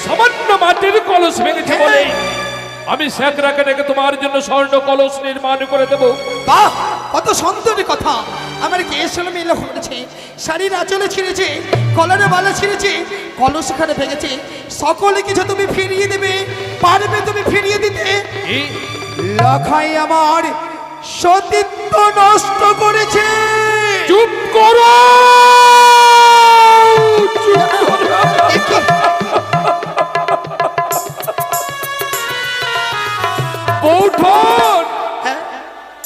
সামান্য মাটির কলস ভেঙেছে বলে আমি শেখরাকে ডেকে তোমার জন্য স্বর্ণ কলস নির্মাণ করে দেব। বাহ! কত সুন্দরী কথা! আমার কেস হলো মিল করেছে, শাড়ির আঁচলে ছিঁড়েছে, কলারে বালা ছিঁড়েছে, কলস এখানে ভেঙেছে। সকলে কিছু তুমি ফিরিয়ে দেবে, পারবে তুমি ফিরিয়ে দিতে? কি? লখাই আমার সতীত্ব নষ্ট করেছে। চুপ করো! চুপ করো! বৌঠান,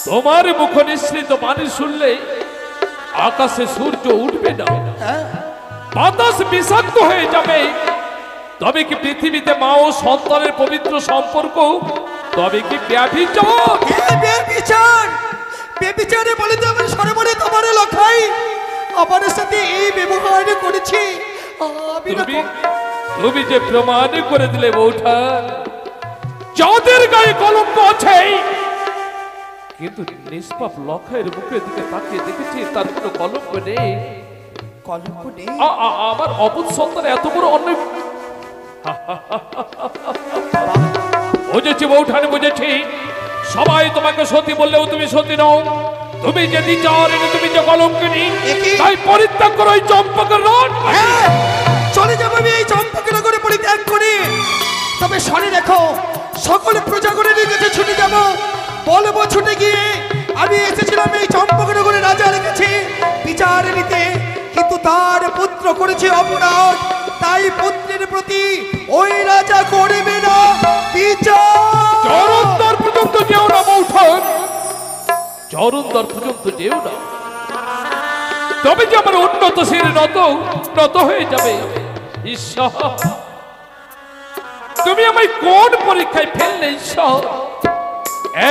তোমার মুখ নিঃসৃত বাণী শুনলে আকাশে সূর্য উঠবে না, বাতাস বিষাক্ত হয়ে যাবে। তবে কি পৃথিবীতে মা ও সন্তানের পবিত্র সম্পর্ক, তবে কি ব্যভিচার? বেবিচার! বেবিচারে বলে তো আমার সর্বরে তোমার লখাই আমার সাথে এই ব্যবহার করেছে। আমি না তুমি যে প্রমাণ করে দিলে বৌঠান, যাদের গায়ে কলঙ্ক আছে, কিন্তু নিষ্পাপ লখাইয়ের মুখের দিকে তাকিয়ে দেখেছি তার কোনো কলঙ্ক নেই। কলঙ্ক নেই। আমার অবুধ সন্তান এত বড় অন্যায়। বুঝেছি বৌঠান, বুঝেছি। সবাই তোমাকে সতী বললেও তুমি সতী নও। তুমি যে দ্বিচারিণী, তুমি যে কলঙ্কিনী, তাই পরিত্যাগ করো এই চম্পকের রথ। হ্যাঁ, চলে যাবো আমি এই চম্পকনগরে পরিত্যাগ করে। তবে শুনে দেখো, সকলে প্রজাগণের কাছে ছুটে যাব, বলবো ছুটে গিয়ে আমি এসেছিলাম এই চম্পকনগরে রাজার কাছে বিচার নিতে, কিন্তু তার পুত্র করেছে অপরাধ, তাই পুত্রের প্রতি ওই রাজা করবে না বিচার। চরণদ্বার পর্যন্ত যেও না বৌঠান, চরণদ্বার পর্যন্ত যেও না, তবে যে আমার উন্নত শির নত হয়ে যাবে। ঈশ্বর, তুমি আমায় কোন পরীক্ষায় ফেললে ঈশ্বর?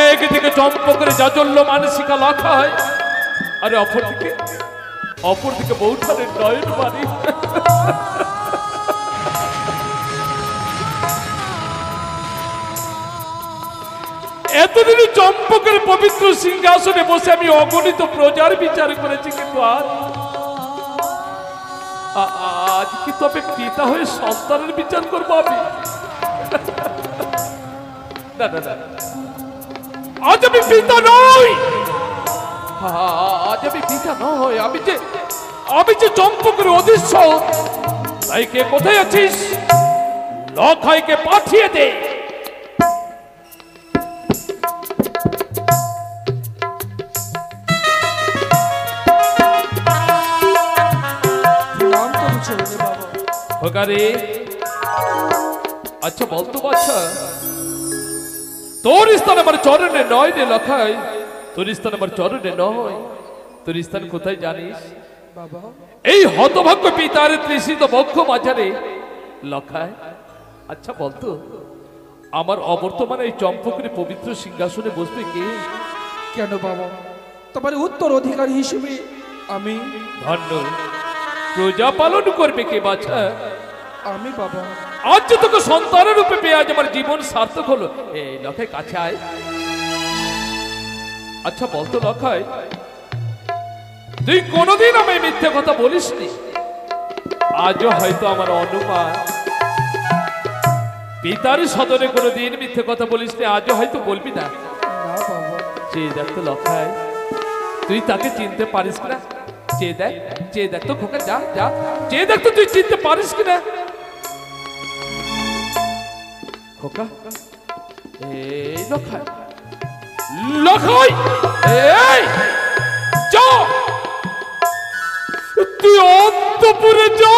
একদিকে চম্পকের জাজল্য মানসিকা লখায়, আরে অপরদিকে বৌঠানের নয়ন বাড়ি। এতদিন চম্পকের পবিত্র সিংহাসনে বসে আমি অগণিত প্রজার বিচার করেছি, কিন্তু আজ কি তবে পিতা হয়ে সন্তানের বিচার করবো আমি? না না না, আজ আমি পিতা নই, আজ আমি পিতা নই, আমি যে চম্পকের অধীশ্বর। তাই কে কোথায় আছিস? লখাইকে পাঠিয়ে দে। খোকারে আচ্ছা বলতো বাচ্চা, তোর স্থান আমার চরণে নয় রে লখাই, তোর স্থান আমার চরণে নয়, তোর স্থান কোথায় জানিস? বাবা এই হতভাগ্য পিতার তৃষিত বক্ষ মাঝারে লখাই। আচ্ছা বলতো আমার অবর্তমানে এই চম্পকের পবিত্র সিংহাসনে বসবে কে? কেন বাবা, তোমার উত্তর অধিকারী হিসেবে আমি। ধন্য প্রজা পালন করবে কে বাছা? আমি বাবা। আজ যে তোকে সন্তানের রূপে পেয়ে আজ আমার জীবন সার্থক হলো। এই লখাই কাছে আয়। আচ্ছা বলতো লখাই, তুই কোনোদিন আমায় মিথ্যে কথা বলিসনি। আজও হয়তো আমার অনুমান, পিতার সদনে কোনোদিন মিথ্যে কথা বলিসনি, আজও হয়তো বলবি না। না বাবা। চেয়ে দেখ তো লখাই, তুই তাকে চিনতে পারিস কিনা? চেয়ে দেখ, চেয়ে দেখ তো খোকা, যা যা চেয়ে দেখ তো তুই চিনতে পারিস কিনা খোকা। এই লখাই, লখাই, এই যা, তুই অন্তপুরে যা।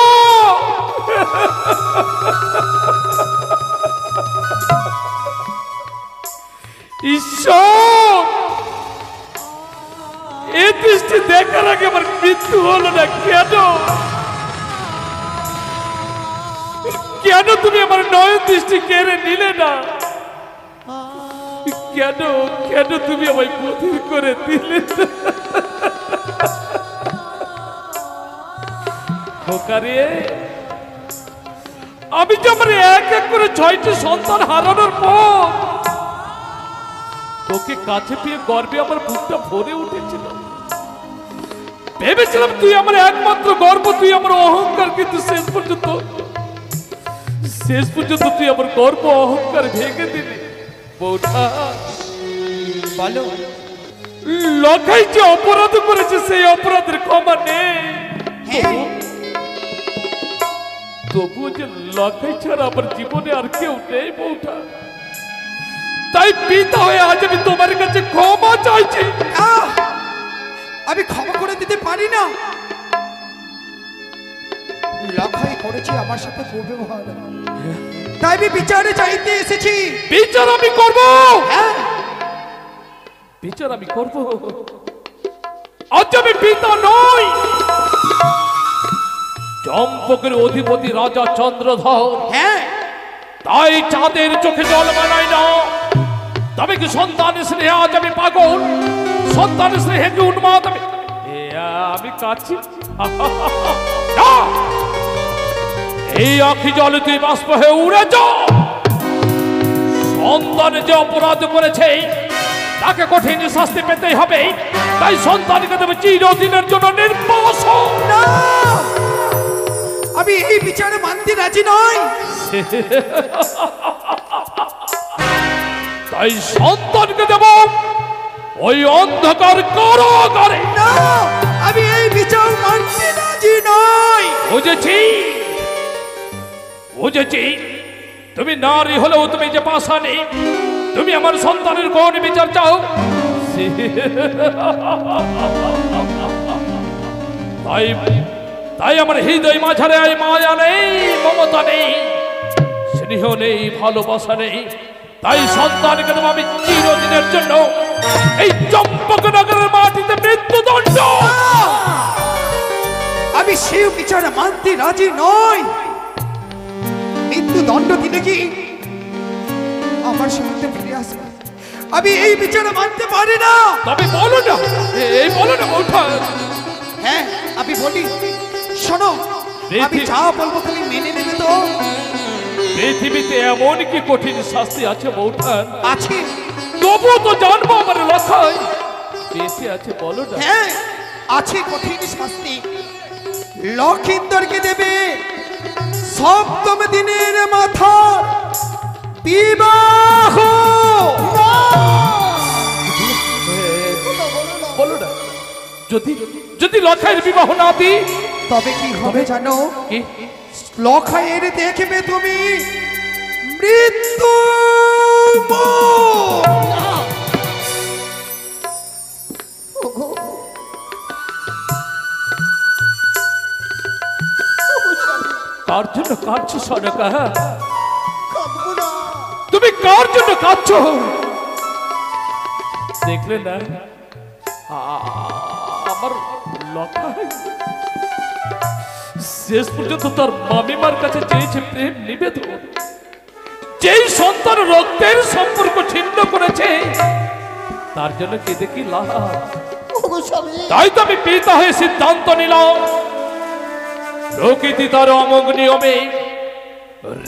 ঈশ্বর, এই দৃষ্টি দেখার আগে আমার মৃত্যু হলো না কেন? কেন তুমি আমার নয়ন দৃষ্টি কেড়ে নিলে না? কেন কেন তুমি আমায় বধির করে দিলে না? খোকারে, আমি যে আমার এক এক করে 6টি সন্তান হারানোর পর তোকে কাছে পেয়ে গর্বে আমার বুকটা ভরে উঠেছিল। ভেবেছিলাম তুই আমার একমাত্র গর্ব, তুই আমার অহংকার, কিন্তু শেষ পর্যন্ত তুই আমার গর্ব অহংকার ভেঙে দিলি। বৌঠা বলো। লখাই যে অপরাধ করেছে সেই অপরাধের ক্ষমা নেই। তবুও যে লখাই ছাড়া আমার জীবনে আর কেউ নেই বৌঠা। তাই পিতা হয়ে আজ আমি তোমার কাছে ক্ষমা চাইছি। আমি ক্ষমা করে দিতে পারি না। লখাই করেছি আমার সাথে দুর্ব্যবহার, তাই আমি বিচারে চাইতে এসেছি। বিচার আমি করব, বিচার আমি করব। আজ আমি পিতা নই, চম্পকের অধিপতি রাজা চন্দ্রধর। তাই চাঁদের চোখে জল বানাই না। তবে কি সন্তানের স্নেহে আজ আমি পাগল, সন্তানের স্নেহে কি উন্মাদ আমি কাছি। এই আখি জলে তুই বাষ্প হয়ে উড়ে যা। সন্তানে যে অপরাধ করেছে তাকে কঠিন শাস্তি পেতেই হবে। তাই সন্তানকে দেবে চিরদিনের জন্য নির্বাসন। আমি এই বিচারে মানতে রাজি নই। তাই সন্তানকে দেব ওই অন্ধকার কারাগারে। না, আমি এই বিচার মানতে রাজি নই। বুঝেছি, বুঝেছি। তুমি নারী হলেও তুমি যে পাষাণী, তুমি আমার সন্তানের কোন বিচার চাও? তাই তাই আমার হৃদয় মাঝারে মায়া নেই, মমতা নেই, স্নেহ নেই, ভালোবাসা নেই। তাই সন্তানকে দেব আমি চিরদিনের জন্য এই চম্পকনগরের মাটিতে মৃত্যুদণ্ড। আমি সেই বিচারে মানতে রাজি নই। মৃত্যুদণ্ড দিলে কি আমার সাথে ফিরে আসবে? আমি এই বিচারে মানতে পারি না। তবে বলো না, এই বলো না বৌঠা। হ্যাঁ, আমি বলি, শোনো, আমি যা বলবো খালি মেনে নেবে তো? পৃথিবীতে এমন কি কঠিন শাস্তি আছে বৌঠান? আছে। তবুও তো জানবো আমার লখাই বেঁচে আছে, বলো না। হ্যাঁ, আছে কঠিন শাস্তি। লক্ষিন্দরকে দেবে সপ্তম দিনের মাথা বিবাহ। বলো না, যদি যদি লখাইয়ের বিবাহ না দিই তবে কি হবে জানো? কি? লখাইয়ের দেখবে তুমি মৃত্যু। তার জন্য কাঁদছো সনকা? কাঁদবো না। তুমি কার জন্য কাঁদছো? দেখলে না আমার লখাই শেষ পর্যন্ত তার মামিমার কাছে চেয়েছে প্রেম নিবেদন। যেই সন্তান রক্তের সম্পর্ক ছিন্ন করেছে তার জন্য কেঁদে কি লাভ? ওগো স্বামী, তাই তো আমি পিতা হয়ে সিদ্ধান্ত নিলাম, প্রকৃতি তার অমোঘ নিয়মে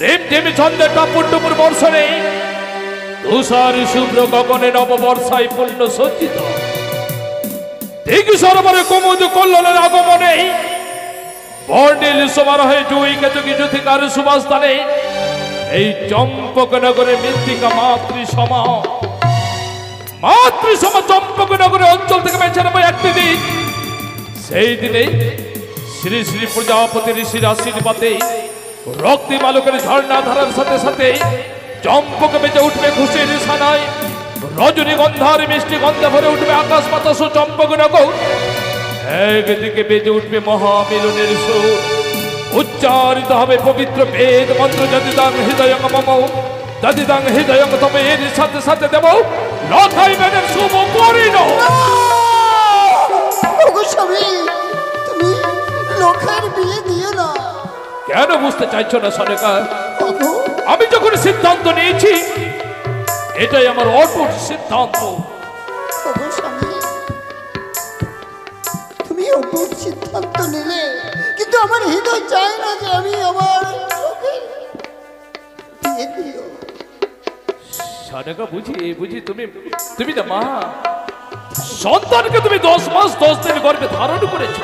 রেমঝেমে ছন্দের টাপুর টুপুর বর্ষণে তুষার শুভ্র গগনে নববর্ষায় পূর্ণ সজ্জিত দিঘি সরোবরে কুমুদ কল্লোলের আগমনে বর্ণিল সমারোহে জুই কেতকী জ্যোতিকার সুবাস্থানে এই চম্পকনগরে মৃত্তিকা মাতৃসমা চম্পকনগরে অঞ্চল থেকে বেছে নেব একটি দিন। সেই দিনেই শ্রী শ্রী প্রজাপতি ঋষির আশীর্বাদে রক্তিম আলোকের ঝর্ণা ধারার সাথে সাথে চম্পক বেজে উঠবে খুশির সানায়, রজনীগন্ধার মিষ্টি গন্ধে ভরে উঠবে আকাশ বাতাস ও চম্পকনগর। একদিকে বেজে উঠবে মহামিলনের সুর, উচ্চারিত হবে পবিত্র বেদ মন্ত্র যদিদাং হৃদয়ং মম যদিদাং হৃদয়ং তবে এর সাথে সাথে দেব লখাই বেদের শুভ পরিণাম। ওগো স্বামী, তুমি লখার বিয়ে দিও না। কেন বুঝতে চাইছো না সরকার? ওগো, আমি যখন সিদ্ধান্ত নিয়েছি এটাই আমার অটুট সিদ্ধান্ত। ওগো স্বামী, তুমি অটুট সিদ্ধান্ত নিলে, কিন্তু আমার হৃদয় চায় না যে আমি আমার লখার বিয়ে দিও। সরকার বুঝি তুমি না মা, সন্তানকে তুমি 10 মাস 10 দিন গর্ভে ধারণ করেছো,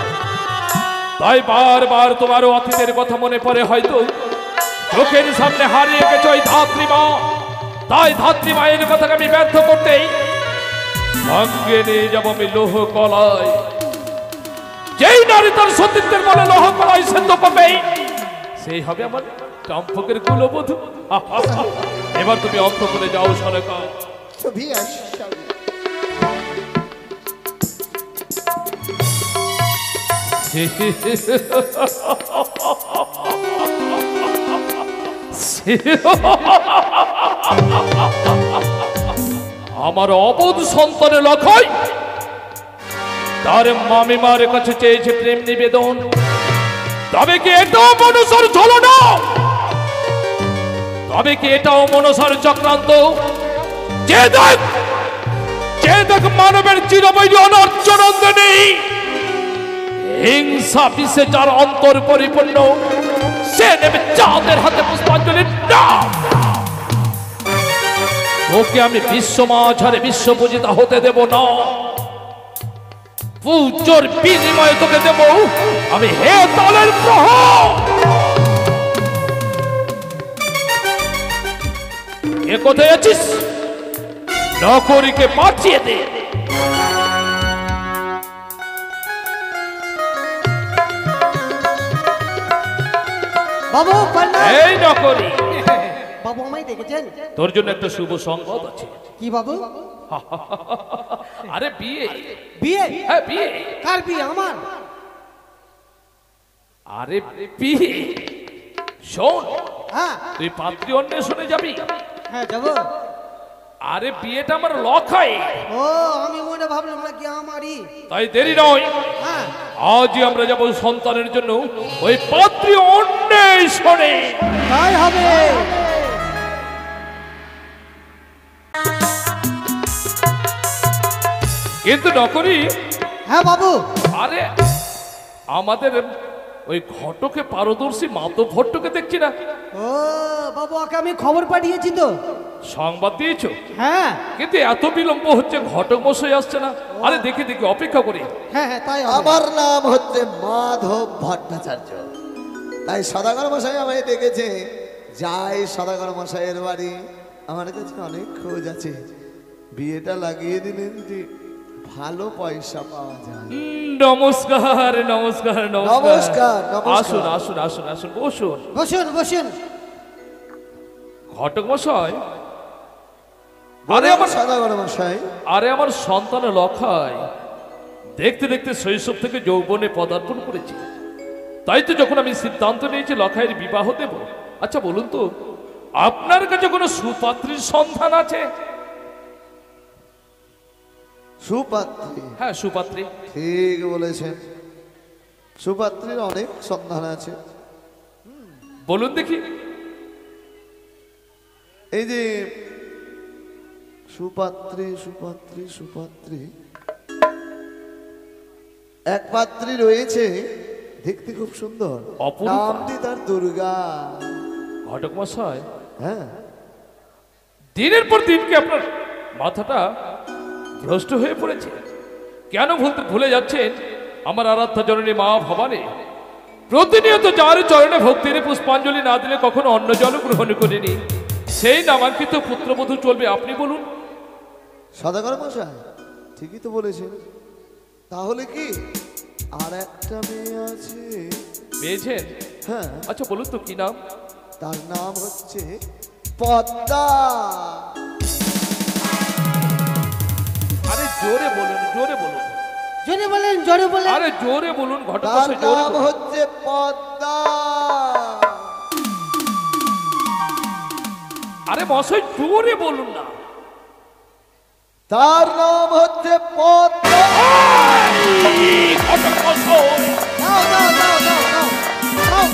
তাই বারবার তোমারও অতীতের কথা মনে পড়ে হয়তো। চোখের সামনে হারিয়ে গেছে ওই ধাত্রীমা, তাই ধাত্রীমায়ের কথাকে আমি ব্যর্থ করতেই সঙ্গে নিয়ে যাবো আমি লোহ কলাই। যেই নারী তার সতীত্বের বলে লোহ কলাই সেদ্ধ করবে সেই হবে আমার চম্পকের কুলবধূ। এবার তুমি অন্ত করে যাও সরকার। ছবি আসি স্বামী। আমার অবোধ সন্তানের লখাই তার মামিমার কাছে চেয়েছে প্রেম নিবেদন, তবে কি এটাও মনসার ছলনা? তবে কি এটাও মনসার চক্রান্ত? যে দেখ মানবের চিরবৈরী অনর্য নন্দিনী, হিংসা বিষে যার অন্তর পরিপূর্ণ, সে নেবে চাঁদের হাতে পুষ্পাঞ্জলি। না, তোকে আমি বিশ্ব মাঝারে বিশ্ব পূজিতা হতে দেব না। পূজোর বিনিময়ে তোকে দেব আমি হে তালের প্রহর। এ কোথায় আছিস? নকরীকে পাঠিয়ে দে। বাবু প্রণাম। এই নকরী, বাবু আমায় দেখেছেন? তোর জন্য একটা শুভ সংবাদ আছে। কি বাবু? আরে বিয়ে। বিয়ে? হ্যাঁ বিয়ে। কার বিয়ে? আমার? আরে বিয়ে। শোন, হ্যাঁ তুই পাত্রী অন্বেষণে যাবি। হ্যাঁ যাবো। আরে বিয়েটা আমার লখাই, ও আমি মনে ভাবলাম নাকি আমারই। তাই দেরি নয়, হ্যাঁ আজই আমরা যাব সন্তানের জন্য ওই পাত্রী অন্বেষণে। তাই হবে। কিন্তু নকরি। হ্যাঁ বাবু। আরে আমাদের ওই ঘটকে পারদর্শী মাধব ভট্টকে দেখছি না। ও বাবু, ওকে আমি খবর পাঠিয়েছি তো। সংবাদ দিয়েছো? হ্যাঁ কিন্তু এত বিলম্ব হচ্ছে, ঘটক মশাই আসছে না। আরে দেখি দেখি, অপেক্ষা করি। হ্যাঁ হ্যাঁ তাই হবে। আমার নাম হচ্ছে মাধব ভট্টাচার্য, তাই সদাগর মশাই আমায় ডেকেছে। যাই সদাগর মশাইয়ের বাড়ি, আমার কাছে অনেক খোঁজ আছে। বিয়েটা লাগিয়ে দিলেন যে ভালো পয়সা পাওয়া যায়। নমস্কার নমস্কার নমস্কার, নমস্কার। আসুন আসুন আসুন আসুন, বসুন। বসুন বসুন। ঘটক মশাই, আরে আমার সদাগর মশাই, আরে আমার সন্তানের লখাই দেখতে দেখতে শৈশব থেকে যৌবনে পদার্পণ করেছে। তাই তো যখন আমি সিদ্ধান্ত নিয়েছি লখাইয়ের বিবাহ দেব, আচ্ছা বলুন তো আপনার কাছে কোনো সুপাত্রীর সন্ধান আছে? সুপাত্রী? হ্যাঁ, সুপাত্রী। ঠিক বলেছেন, সুপাত্রীর অনেক সন্ধান আছে। বলুন দেখি। এই যে সুপাত্রী সুপাত্রী সুপাত্রী, এক পাত্রী রয়েছে, দেখতে খুব সুন্দর, অপরূপা। নামটি তার দুর্গা। ঘটক মশাই, হ্যাঁ, দিনের পর দিন কি আপনার মাথাটা ভ্রষ্ট হয়ে পড়েছে? কেন ভুলে যাচ্ছেন আমার আরাধ্যা জননী মা ভবানী? প্রতিনিয়ত যার চরণে ভক্তির পুষ্পাঞ্জলি না দিলে কখনো অন্ন জল গ্রহণ করিনি, সেই নামাঙ্কিত পুত্রবধূ চলবে? আপনি বলুন। সদাগর মশাই ঠিকই তো বলেছেন। তাহলে কি আর একটা মেয়ে আছে? পেয়েছেন? হ্যাঁ। আচ্ছা বলুন তো কি নাম? তার নাম হচ্ছে পদ্মা। আরে জোরে বলুন, জোরে বলুন। জোরে বলেন, জোরে বলেন। আরে জোরে বলুন ঘটক তার মশাই, জোরে নাম বলুন। হচ্ছে পদ্মা। আরে মশাই জোরে বলুন না। তার নাম হচ্ছে পদ্মা। ঘটক মশাই দাও, দাও, দাও, দাও, দাও, দাও।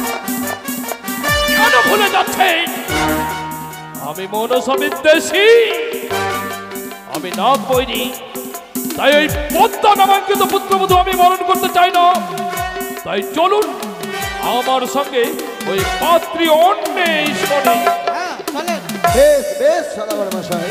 কেন ভুলে যাচ্ছেন? আমি মনসা বিদ্বেষী, আমি নাথ বৈরী, তাই ওই পদ্মা নামাঙ্কিত পুত্রবধূ আমি বরণ করতে চাই না। তাই চলুন আমার সঙ্গে ওই পাত্রী অন্বেষণে। হ্যাঁ চলেন। বেশ বেশ সদাগর মশাই,